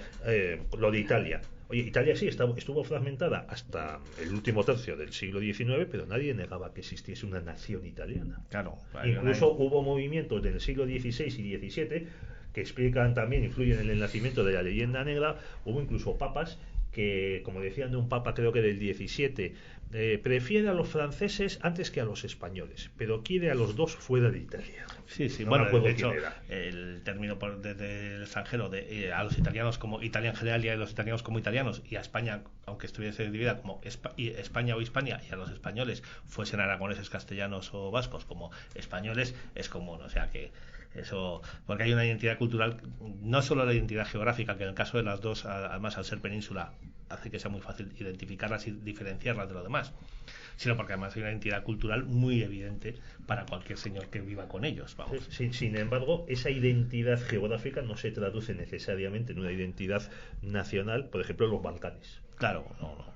lo de Italia. Oye, Italia sí estuvo fragmentada hasta el último tercio del siglo XIX, pero nadie negaba que existiese una nación italiana. Claro. Incluso hubo movimientos del siglo XVI y XVII que explican también, influyen en el nacimiento de la leyenda negra. Hubo incluso papas que, como decían de un papa, creo que del 17, prefiere a los franceses antes que a los españoles, pero quiere a los dos fuera de Italia. Sí, sí, No bueno, me acuerdo de hecho, quién era. el término desde el extranjero a los italianos como Italia en general y a los italianos como italianos, y a España, aunque estuviese dividida como España o Hispania, y a los españoles fuesen aragoneses, castellanos o vascos como españoles, es común, o sea que eso, porque hay una identidad cultural, no solo la identidad geográfica, que en el caso de las dos, además al ser península, hace que sea muy fácil identificarlas y diferenciarlas de lo demás, sino porque además hay una identidad cultural muy evidente para cualquier señor que viva con ellos, vamos. Sin embargo, esa identidad geográfica no se traduce necesariamente en una identidad nacional, por ejemplo, en los Balcanes. Claro, no.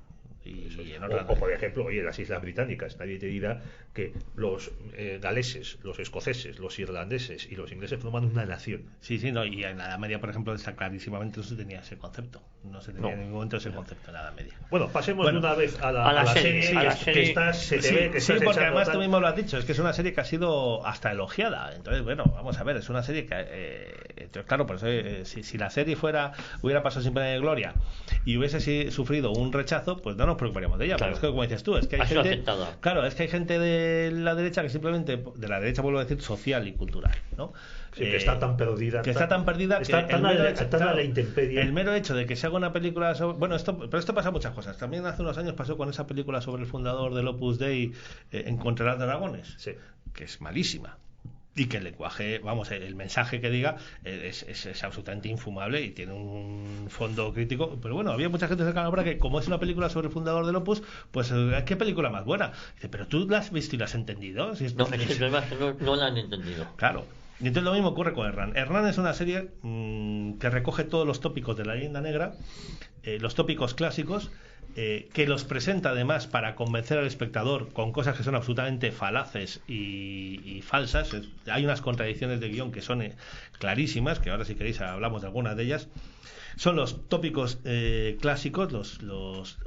O por ejemplo, oye, las Islas Británicas, nadie te dirá que los galeses, los escoceses, los irlandeses y los ingleses forman una nación. Sí, no, y en la Edad Media, por ejemplo, está clarísimamente no se tenía ese concepto. No se tenía en ningún momento ese concepto en la Edad Media. Bueno, pasemos de una vez a la serie, que porque además tú mismo lo has dicho, es que es una serie que ha sido hasta elogiada. Entonces, bueno, vamos a ver, es una serie que entonces, claro, por eso si la serie hubiera pasado sin pena de gloria y hubiese sufrido un rechazo, pues no nos preocuparíamos de ella. Claro. Pero es que, como dices tú, es que hay gente, claro, es que hay gente de la derecha que simplemente, de la derecha vuelvo a decir, social y cultural, ¿no? Sí, que está tan perdida. Está tan a la intemperie. El mero hecho de que se haga una película sobre... Bueno, pero esto pasa muchas cosas. También hace unos años pasó con esa película sobre el fundador del Opus Dei, Encontrarás Dragones, sí, que es malísima. Y que el lenguaje, vamos, el mensaje que diga es absolutamente infumable y tiene un fondo crítico. Pero bueno, había mucha gente cercana a la obra que, como es una película sobre el fundador del Opus, pues ¿qué película más buena? Dice, pero tú la has visto y la has entendido. Si no, es que el problema es que no la han entendido. Claro. Y entonces lo mismo ocurre con Hernán. Hernán es una serie que recoge todos los tópicos de la leyenda negra, los tópicos clásicos, que los presenta además para convencer al espectador con cosas que son absolutamente falaces y falsas. Hay unas contradicciones de guión que son clarísimas, que ahora si queréis hablamos de algunas de ellas. Son los tópicos clásicos, los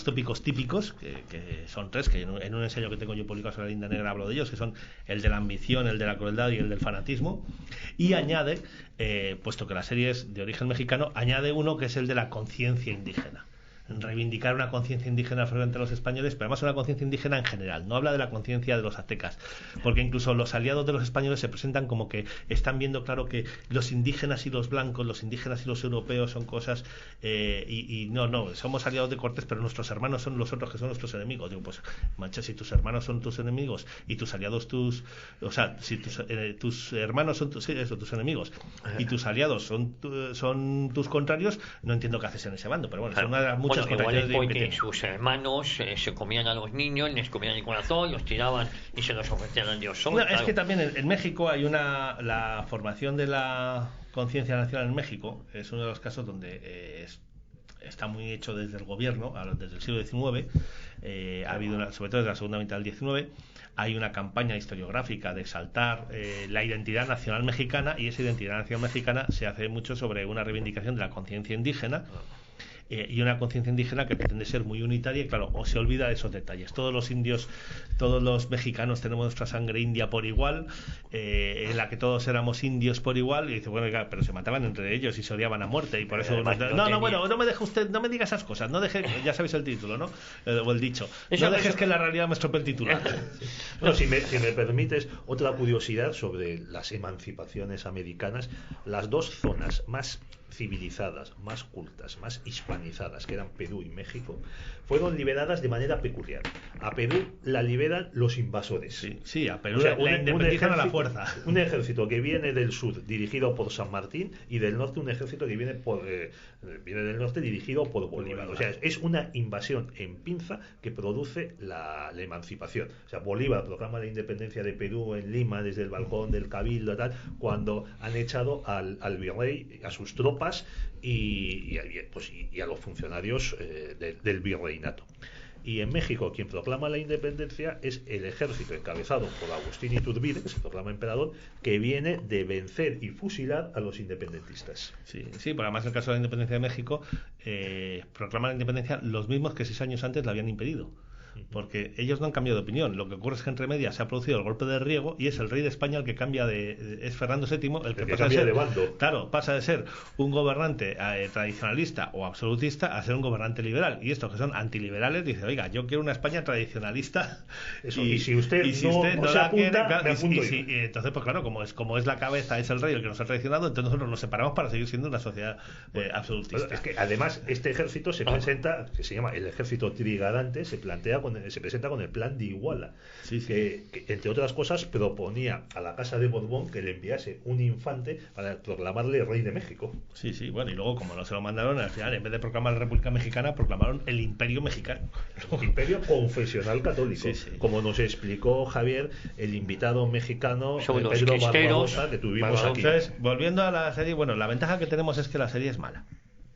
tópicos típicos, que son tres, que en un ensayo que tengo yo publicado sobre la leyenda negra hablo de ellos, que son el de la ambición, el de la crueldad y el del fanatismo. Y añade, puesto que la serie es de origen mexicano, añade uno que es el de la conciencia indígena. Reivindicar una conciencia indígena frente a los españoles, pero además una conciencia indígena en general. No habla de la conciencia de los aztecas, porque incluso los aliados de los españoles se presentan como que están viendo claro que los indígenas y los blancos, los indígenas y los europeos son cosas no, somos aliados de Cortés, pero nuestros hermanos son los otros que son nuestros enemigos. Digo, pues mancha, si tus hermanos son tus enemigos y tus aliados si tus hermanos son tus enemigos y tus aliados son tus contrarios, no entiendo qué haces en ese bando, pero bueno, son una de las muchas. Igual es porque sus hermanos se comían a los niños, les comían el corazón, los tiraban y se los ofrecían al dios sol. Claro. Es que también en México hay la formación de la conciencia nacional en México, es uno de los casos donde está muy hecho desde el gobierno, desde el siglo XIX. Ha habido, sobre todo desde la segunda mitad del XIX, hay una campaña historiográfica de exaltar la identidad nacional mexicana, y esa identidad nacional mexicana se hace mucho sobre una reivindicación de la conciencia indígena. Y una conciencia indígena que pretende ser muy unitaria, y claro, o se olvida de esos detalles. Todos los indios, todos los mexicanos tenemos nuestra sangre india por igual, en la que todos éramos indios por igual, y dice, bueno, pero se mataban entre ellos y se odiaban a muerte, y por eso no me deje usted, no me diga esas cosas, no deje, ya sabéis el título, ¿no? O el dicho, no dejes que la realidad me estropee el titular. Bueno, si me permites, otra curiosidad sobre las emancipaciones americanas: las dos zonas más civilizadas, más cultas, más hispanizadas, que eran Perú y México, fueron liberadas de manera peculiar. A Perú la liberan los invasores. Sí, a Perú la independizan a la fuerza. Un ejército que viene del sur dirigido por San Martín, y del norte un ejército que viene del norte dirigido por Bolívar. O sea, es una invasión en pinza que produce la emancipación. O sea, Bolívar proclama la independencia de Perú en Lima desde el balcón del Cabildo, cuando han echado al virrey, a sus tropas y a los funcionarios del virreinato. Y en México quien proclama la independencia es el ejército encabezado por Agustín Iturbide, que se proclama emperador, que viene de vencer y fusilar a los independentistas. Sí, porque además en el caso de la independencia de México proclama la independencia los mismos que 6 años antes la habían impedido. porque ellos no han cambiado de opinión. Lo que ocurre es que entre medias se ha producido el golpe de Riego y es el rey de España el que cambia es Fernando VII el que pasa cambia de ser, de bando. Claro, pasa de ser un gobernante tradicionalista o absolutista a ser un gobernante liberal, y estos que son antiliberales dicen, oiga, yo quiero una España tradicionalista. Eso, y si usted no se la apunta, quiere, claro, me apunto yo. entonces pues claro, como es la cabeza, es el rey el que nos ha traicionado, entonces nosotros nos separamos para seguir siendo una sociedad absolutista. Es que además este ejército se presenta, que se llama el ejército trigarante, se presenta con el plan de Iguala, que entre otras cosas proponía a la Casa de Borbón que le enviase un infante para proclamarle rey de México. Sí, bueno, y luego como no se lo mandaron, al final en vez de proclamar la República Mexicana, proclamaron el Imperio Mexicano. Imperio confesional católico, sí. como nos explicó Javier, el invitado mexicano Son Pedro los Barbosa, que tuvimos aquí. Entonces, volviendo a la serie, bueno, la ventaja que tenemos es que la serie es mala.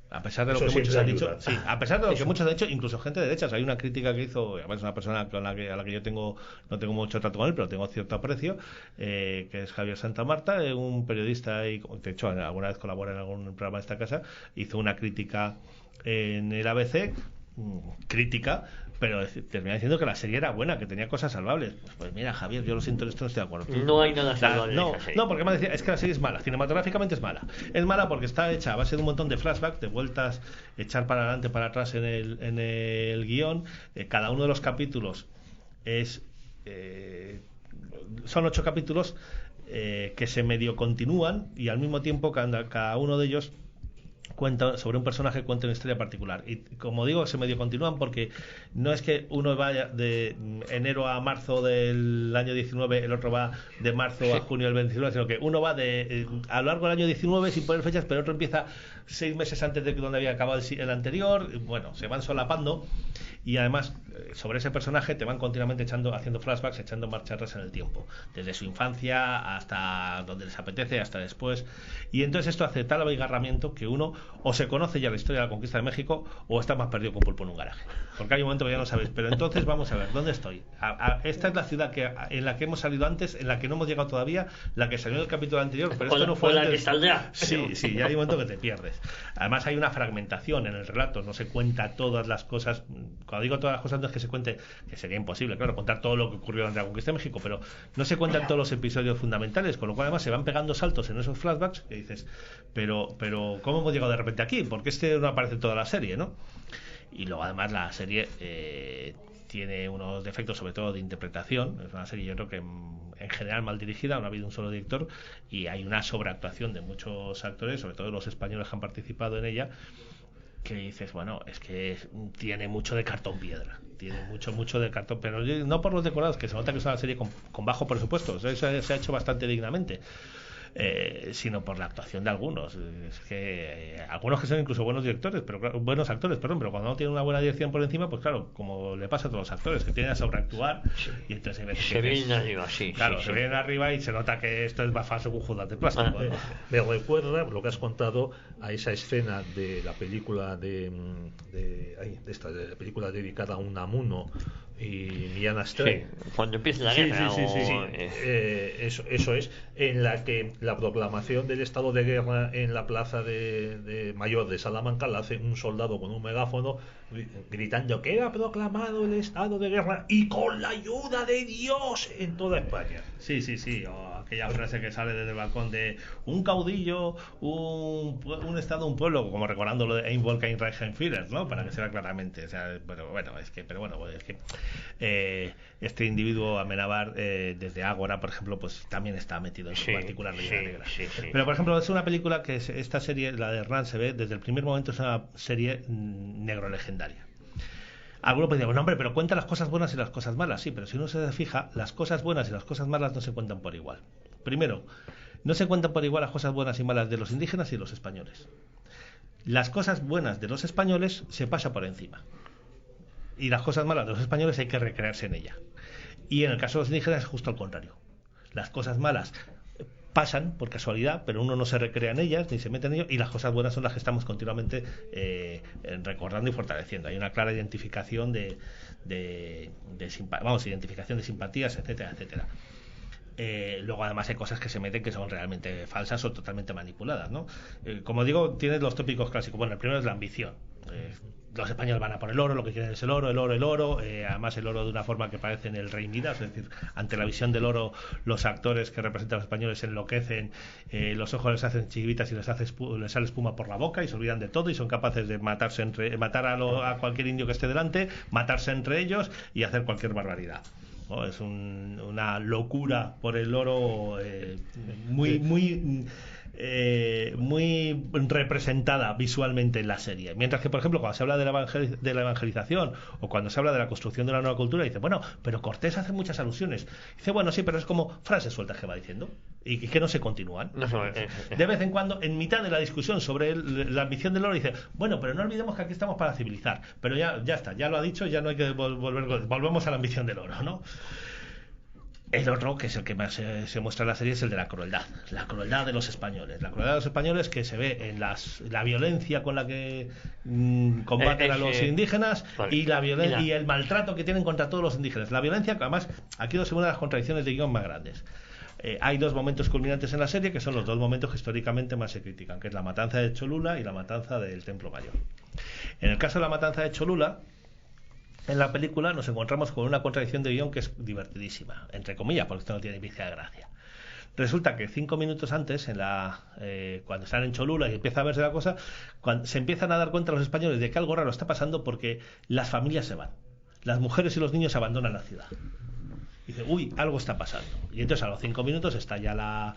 A pesar de lo Eso que muchos han ayuda. dicho, sí, a pesar de lo que muchos han dicho, incluso gente de derechas. Hay una crítica que hizo, además una persona a la que yo no tengo mucho trato con él, pero tengo cierto aprecio, que es Javier Santamarta, un periodista, y de hecho alguna vez colabora en algún programa de esta casa, hizo una crítica en el ABC, crítica, pero termina diciendo que la serie era buena, que tenía cosas salvables. Pues mira, Javier, yo lo siento, esto no estoy de acuerdo. No hay nada salvable. No, porque me decía, es que la serie es mala, cinematográficamente es mala. Es mala porque está hecha a base de un montón de flashbacks, de vueltas, echar para adelante, para atrás en el guión. Cada uno de los capítulos son 8 capítulos que se medio continúan, y al mismo tiempo cada uno de ellos cuenta sobre un personaje, cuenta una historia particular, y como digo, se medio continúan porque no es que uno vaya de enero a marzo del año 19, el otro va de marzo a junio del 29, sino que uno va a lo largo del año 19 sin poner fechas, pero otro empieza 6 meses antes de donde había acabado el anterior. Bueno, se van solapando, y además sobre ese personaje te van continuamente haciendo flashbacks, echando marcha atrás en el tiempo, desde su infancia hasta donde les apetece, hasta después, y entonces esto hace tal abigarramiento que uno o se conoce ya la historia de la conquista de México o está más perdido que un pulpo en un garaje, porque hay un momento que ya no sabes. Pero entonces vamos a ver, ¿dónde estoy? Esta es la ciudad en la que hemos salido antes, en la que no hemos llegado todavía, la que salió en el capítulo anterior, pero esto no fue la antes. que saldrá. Sí, ya hay un momento que te pierdes. Además hay una fragmentación en el relato, no se cuenta todas las cosas. Cuando digo todas las cosas no es que se cuente, que sería imposible, claro, contar todo lo que ocurrió durante la conquista de México, pero no se cuentan todos los episodios fundamentales, con lo cual además se van pegando saltos en esos flashbacks que dices, pero ¿cómo hemos llegado de repente aquí? Porque no aparece en toda la serie, ¿no? Y luego además la serie tiene unos defectos, sobre todo de interpretación. Es una serie, yo creo que en general mal dirigida, no ha habido un solo director, y hay una sobreactuación de muchos actores, sobre todo los españoles que han participado en ella, que dices, bueno, es que tiene mucho de cartón piedra, tiene mucho de cartón, pero no por los decorados, que se nota que es una serie con bajo presupuesto, se ha hecho bastante dignamente, sino por la actuación de algunos. Es que algunos que son incluso buenos directores, buenos actores, pero cuando no tienen una buena dirección por encima, pues claro, como le pasa a todos los actores, que tienen a sobreactuar, y entonces hay veces se vienen arriba, se vienen arriba y se nota que esto es más falso que un judas de plástico. Me recuerda lo que has contado a esa escena de la película de la película dedicada a Unamuno y Millán Astray, cuando empieza la guerra. Eso es, en la que la proclamación del estado de guerra en la plaza de Mayor de Salamanca la hace un soldado con un megáfono gritando que era proclamado el estado de guerra y con la ayuda de Dios en toda España. Sí, o aquella frase que sale desde el balcón de un caudillo, un estado, un pueblo, como recordando lo de Ein Volk, ein Reich, ein Führer, ¿no? Para que se vea claramente. O sea, este individuo Amenábar, desde Ágora, por ejemplo, pues también está metido en su particular leyenda negra. Pero, por ejemplo, es una película que esta serie, la de Hernán, se ve desde el primer momento, es una serie negro legendaria. Algunos pueden decir, hombre, pero cuenta las cosas buenas y las cosas malas. Sí, pero si uno se fija, las cosas buenas y las cosas malas no se cuentan por igual. Primero, no se cuentan por igual las cosas buenas y malas de los indígenas y de los españoles. Las cosas buenas de los españoles se pasa por encima, y las cosas malas de los españoles hay que recrearse en ella. Y en el caso de los indígenas es justo al contrario. Las cosas malas pasan por casualidad, pero uno no se recrea en ellas ni se mete en ello, y las cosas buenas son las que estamos continuamente recordando y fortaleciendo. Hay una clara identificación identificación de simpatías, etcétera, etcétera. Luego además hay cosas que se meten que son realmente falsas o totalmente manipuladas, ¿no? Como digo, tienes los tópicos clásicos. Bueno, el primero es la ambición. los españoles van a por el oro, lo que quieren es el oro, además el oro de una forma que parece en el Rey Midas, es decir, ante la visión del oro los actores que representan a los españoles se enloquecen, los ojos les hacen chivitas y les sale espuma por la boca y se olvidan de todo y son capaces de matar a cualquier indio que esté delante, matarse entre ellos y hacer cualquier barbaridad. ¿No? Es una locura por el oro muy representada visualmente en la serie. Mientras que, por ejemplo, cuando se habla de la evangelización o cuando se habla de la construcción de una nueva cultura, dice, bueno, pero Cortés hace muchas alusiones. Dice, bueno, sí, pero es como frases sueltas que va diciendo y que no se continúan. De vez en cuando, en mitad de la discusión sobre la ambición del oro, dice, bueno, pero no olvidemos que aquí estamos para civilizar. Pero ya está, ya lo ha dicho, ya no hay que volvemos a la ambición del oro, ¿no? El otro, que es el que más se muestra en la serie, es el de la crueldad de los españoles. La crueldad de los españoles que se ve en la violencia con la que combaten a los indígenas, vale, y el maltrato que tienen contra todos los indígenas. La violencia, que además, aquí es una de las contradicciones de guión más grandes. Hay dos momentos culminantes en la serie que son los dos momentos que históricamente más se critican, que es la matanza de Cholula y la matanza del Templo Mayor. En el caso de la matanza de Cholula, en la película nos encontramos con una contradicción de guión que es divertidísima, entre comillas, porque esto no tiene pizca de gracia. Resulta que 5 minutos antes, cuando están en Cholula y empieza a verse la cosa, se empiezan a dar cuenta los españoles de que algo raro está pasando porque las familias se van. Las mujeres y los niños abandonan la ciudad. Y dice, uy, algo está pasando. Y entonces a los 5 minutos está ya la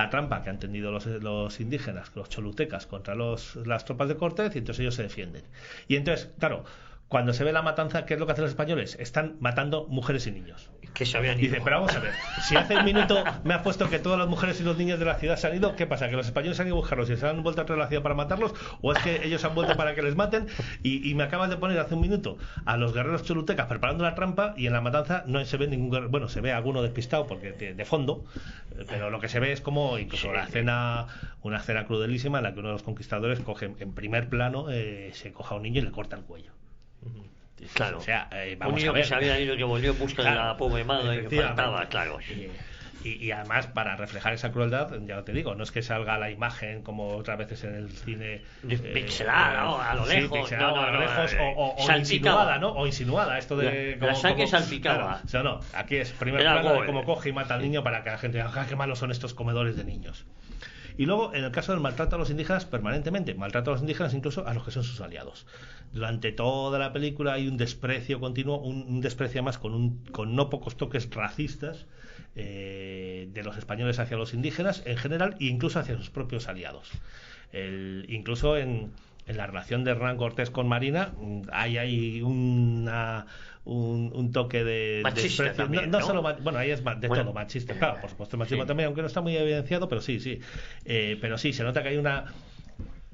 trampa que han tendido los indígenas, los cholutecas, contra las tropas de Cortés, y entonces ellos se defienden. Y entonces, claro, cuando se ve la matanza, ¿qué es lo que hacen los españoles? Están matando mujeres y niños. Que se habían ido. Dice, pero vamos a ver, si hace un minuto me has puesto que todas las mujeres y los niños de la ciudad se han ido, ¿qué pasa? ¿Que los españoles han ido a buscarlos y se han vuelto a traer a la ciudad para matarlos? ¿O es que ellos han vuelto para que les maten? Y me acabas de poner hace un minuto a los guerreros cholutecas preparando la trampa y en la matanza no se ve ningún guerrero. Bueno, se ve alguno despistado porque de fondo, pero lo que se ve es como incluso una escena crudelísima en la que uno de los conquistadores coge en primer plano, se coja a un niño y le corta el cuello. Claro, o sea, vamos un niño a ver. Que se había ido, que volvió en busca de la pobre madre que faltaba, claro. Y además, para reflejar esa crueldad, ya te digo, no es que salga la imagen como otras veces en el cine pixelada, a lo lejos, o insinuada, ¿no? O insinuada, esto de la sangre salpicaba. Claro, no, aquí es primer plano de cómo coge y mata al niño para que la gente diga, qué malos son estos comedores de niños. Y luego, en el caso del maltrato a los indígenas, permanentemente, maltrato a los indígenas incluso a los que son sus aliados. Durante toda la película hay un desprecio continuo, un desprecio más con no pocos toques racistas de los españoles hacia los indígenas en general e incluso hacia sus propios aliados. Incluso en la relación de Hernán Cortés con Marina hay un toque de machista desprecio. También, no solo bueno, ahí es todo machista, claro, por supuesto machismo sí. También, aunque no está muy evidenciado, pero sí, pero sí, se nota que hay una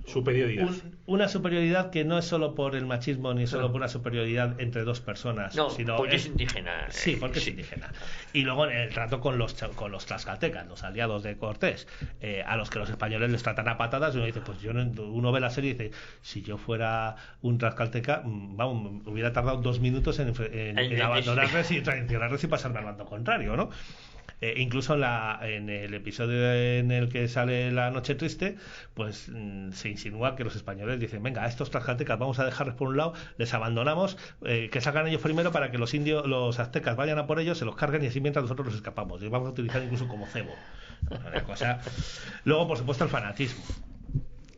superioridad. Una superioridad que no es solo por el machismo ni solo por una superioridad entre dos personas, sino porque es indígena. Sí, porque es indígena. Y luego en el trato con los tlaxcaltecas, los aliados de Cortés, a los que los españoles les tratan a patadas, y uno dice, pues uno ve la serie y dice, si yo fuera un tlaxcalteca, vamos, hubiera tardado 2 minutos en abandonarles y traicionarles y pasarme al bando contrario, ¿no? Incluso en el episodio en el que sale La Noche Triste, pues se insinúa que los españoles dicen, venga, a estos tlaxcaltecas vamos a dejarles por un lado, les abandonamos, que salgan ellos primero para que los aztecas vayan a por ellos, se los carguen y así mientras nosotros los escapamos. Y vamos a utilizar incluso como cebo. Una cosa. Luego, por supuesto, el fanatismo.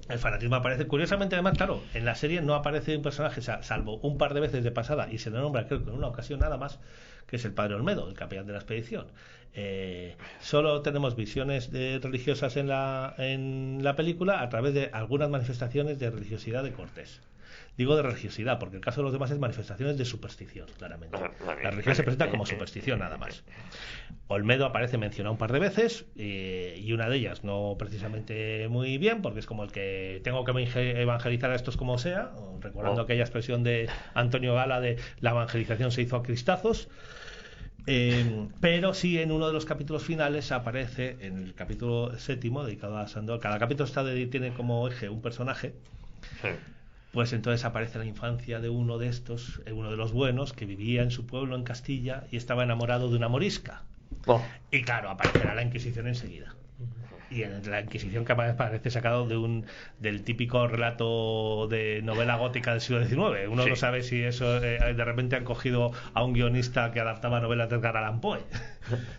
El fanatismo aparece, curiosamente, además, claro, en la serie no aparece un personaje, salvo un par de veces de pasada, y se le nombra, creo que en una ocasión nada más, que es el padre Olmedo, el capellán de la expedición. Solo tenemos visiones religiosas en la película a través de algunas manifestaciones de religiosidad de Cortés. Digo de religiosidad, porque el caso de los demás es manifestaciones de superstición, claramente. La religión se presenta como superstición, nada más. Olmedo aparece mencionado un par de veces, y una de ellas no precisamente muy bien, porque es como el que tengo que evangelizar a estos como sea, recordando aquella expresión de Antonio Gala de la evangelización se hizo a cristazos. Pero sí, en uno de los capítulos finales aparece, en el capítulo 7º dedicado a Sandoval. Cada capítulo tiene como eje un personaje. Sí. Pues entonces aparece la infancia de uno de estos, uno de los buenos, que vivía en su pueblo en Castilla y estaba enamorado de una morisca. Y claro, aparecerá la Inquisición enseguida. y en la Inquisición, que parece sacado del típico relato de novela gótica del siglo XIX. Uno no sabe si eso de repente han cogido a un guionista que adaptaba novelas de Edgar Allan Poe.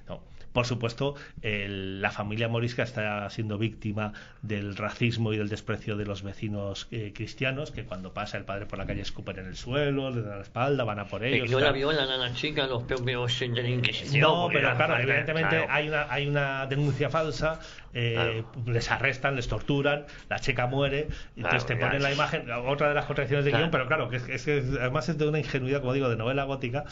No. Por supuesto, la familia morisca está siendo víctima del racismo y del desprecio de los vecinos cristianos, que cuando pasa el padre por la calle escupen en el suelo, le dan la espalda, van a por ellos. Y no la violan a la chica los propios de la Inquisición. No, pero claro, evidentemente hay una denuncia falsa, les arrestan, les torturan, la chica muere, entonces te ponen la imagen, otra de las contradicciones de guión, pero claro, que además es de una ingenuidad, como digo, de novela gótica,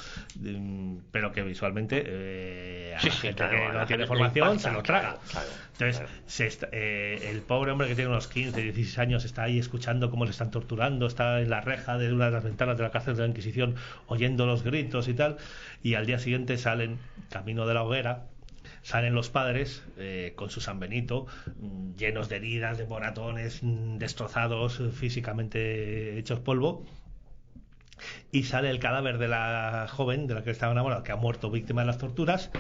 pero que visualmente a la gente que no tiene formación se lo traga. Entonces el pobre hombre que tiene unos 15, 16 años está ahí escuchando cómo le están torturando, está en la reja de una de las ventanas de la cárcel de la Inquisición oyendo los gritos y tal, y al día siguiente salen camino de la hoguera. Salen los padres con su San Benito, llenos de heridas, de moratones, destrozados, físicamente hechos polvo, y sale el cadáver de la joven de la que estaba enamorado, que ha muerto víctima de las torturas,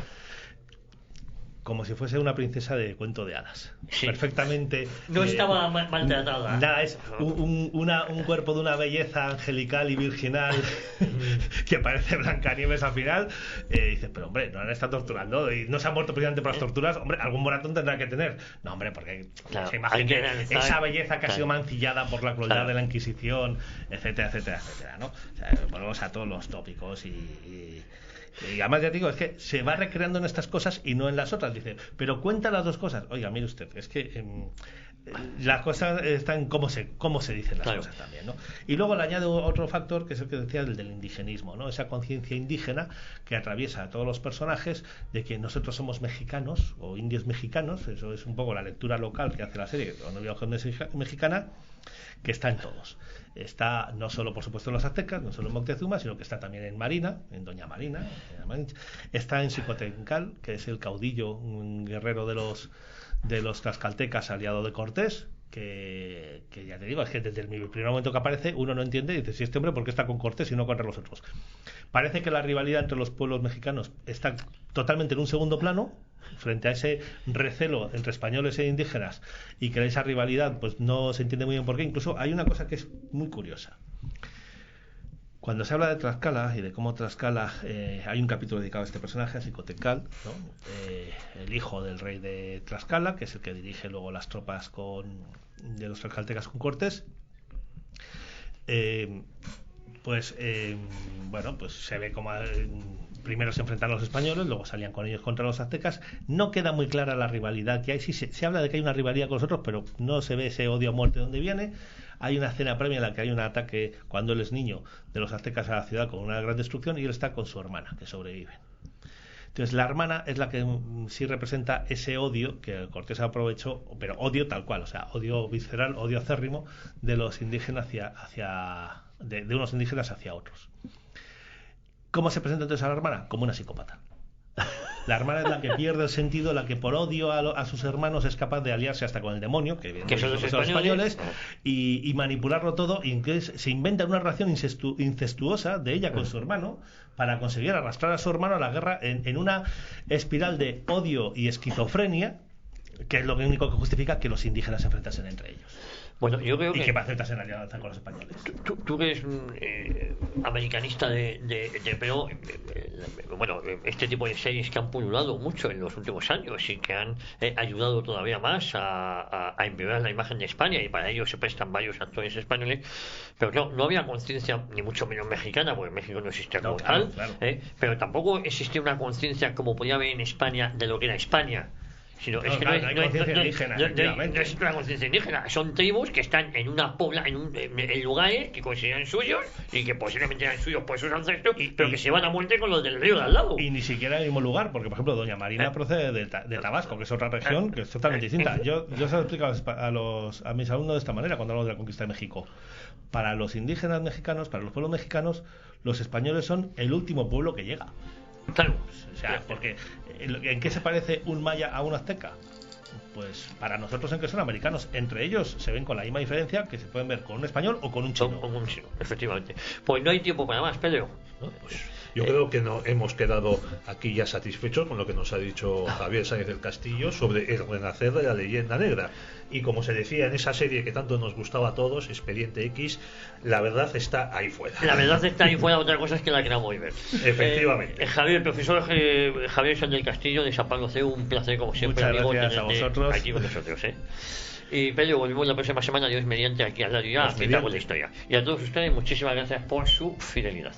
como si fuese una princesa de cuento de hadas. Perfectamente. No estaba maltratada. Nada, es un cuerpo de una belleza angelical y virginal que parece Blancanieves al final. Dices, pero hombre, no han estado torturando y no se han muerto precisamente por las torturas. Hombre, algún moratón tendrá que tener. No, hombre, porque se imagina esa belleza que ha sido mancillada por la crueldad de la Inquisición, etcétera, etcétera, etcétera, ¿no? O sea, volvemos a todos los tópicos y además ya digo, es que se va recreando en estas cosas y no en las otras. Dice, pero cuenta las dos cosas. Oiga, mire usted, es que las cosas están en cómo se dicen las cosas también, ¿no? Y luego le añade otro factor, que es el que decía, el del indigenismo, ¿no? Esa conciencia indígena que atraviesa a todos los personajes de que nosotros somos mexicanos o indios mexicanos. Eso es un poco la lectura local que hace la serie Una Viaje mexicana, que está en todos. Está no solo, por supuesto, en los aztecas, no solo en Moctezuma, sino que está también en Marina, en Doña Marina. Está en Xicotencal, que es el caudillo, un guerrero de los tlaxcaltecas, aliado de Cortés, que ya te digo, es que desde el primer momento que aparece uno no entiende y dice, si este hombre, ¿por qué está con Cortés y no contra los otros? Parece que la rivalidad entre los pueblos mexicanos está totalmente en un segundo plano, frente a ese recelo entre españoles e indígenas, y que esa rivalidad pues no se entiende muy bien por qué. Incluso hay una cosa que es muy curiosa. Cuando se habla de Tlaxcala y de cómo Tlaxcala, hay un capítulo dedicado a este personaje, a Xicotencal, ¿no? El hijo del rey de Tlaxcala, que es el que dirige luego las tropas de los tlaxcaltecas con Cortés. Pues se ve como primero se enfrentan los españoles, luego salían con ellos contra los aztecas. No queda muy clara la rivalidad que hay. Sí, se habla de que hay una rivalidad con los otros, pero no se ve ese odio a muerte de dónde viene. Hay una escena previa en la que hay un ataque cuando él es niño de los aztecas a la ciudad con una gran destrucción, y él está con su hermana, que sobrevive. Entonces la hermana es la que sí representa ese odio que Cortés aprovechó, pero odio tal cual, o sea, odio visceral, odio acérrimo de los indígenas de unos indígenas hacia otros. ¿Cómo se presenta entonces a la hermana? Como una psicópata. La hermana es la que pierde el sentido, la que por odio a sus hermanos es capaz de aliarse hasta con el demonio, que son los españoles, y manipularlo todo, y entonces se inventa una relación incestuosa de ella con su hermano para conseguir arrastrar a su hermano a la guerra en una espiral de odio y esquizofrenia, que es lo único que justifica que los indígenas se enfrentasen entre ellos. Bueno, yo creo que Pacetas en alianza con los españoles. Tú que eres americanista pero este tipo de series que han pululado mucho en los últimos años y que han ayudado todavía más a empeorar la imagen de España, y para ello se prestan varios actores españoles, pero no había conciencia, ni mucho menos mexicana, porque México no existía como tal, pero tampoco existía una conciencia como podía haber en España de lo que era España. No es una conciencia indígena, son tribus que están en una en lugares que consideran suyos y que posiblemente eran suyos por sus ancestros, pero que se van a muerte con los del río de al lado. Y ni siquiera en el mismo lugar, porque por ejemplo Doña Marina procede de Tabasco, que es otra región que es totalmente distinta. Yo se lo explico a mis alumnos de esta manera cuando hablamos de la conquista de México. Para los indígenas mexicanos, para los pueblos mexicanos, los españoles son el último pueblo que llega. Claro. O sea, porque ¿en qué se parece un maya a un azteca? Pues para nosotros en que son americanos. Entre ellos se ven con la misma diferencia que se pueden ver con un español o con un chino. Con un chino, efectivamente. Pues no hay tiempo para más, Pedro. Pues Yo creo que no hemos quedado aquí ya satisfechos con lo que nos ha dicho Javier Sáenz del Castillo sobre el renacer de la leyenda negra. Y como se decía en esa serie que tanto nos gustaba a todos, Expediente X, la verdad está ahí fuera. La verdad está ahí fuera, otra cosa es que la queramos ver. Efectivamente. Javier, el profesor Javier Sáenz del Castillo, de San Pablo C, un placer como siempre, muchas amigo, gracias a vosotros. aquí con nosotros. Y Pedro, volvemos la próxima semana, Dios mediante, aquí a Radio Ya, me cago en la historia. Y a todos ustedes, muchísimas gracias por su fidelidad.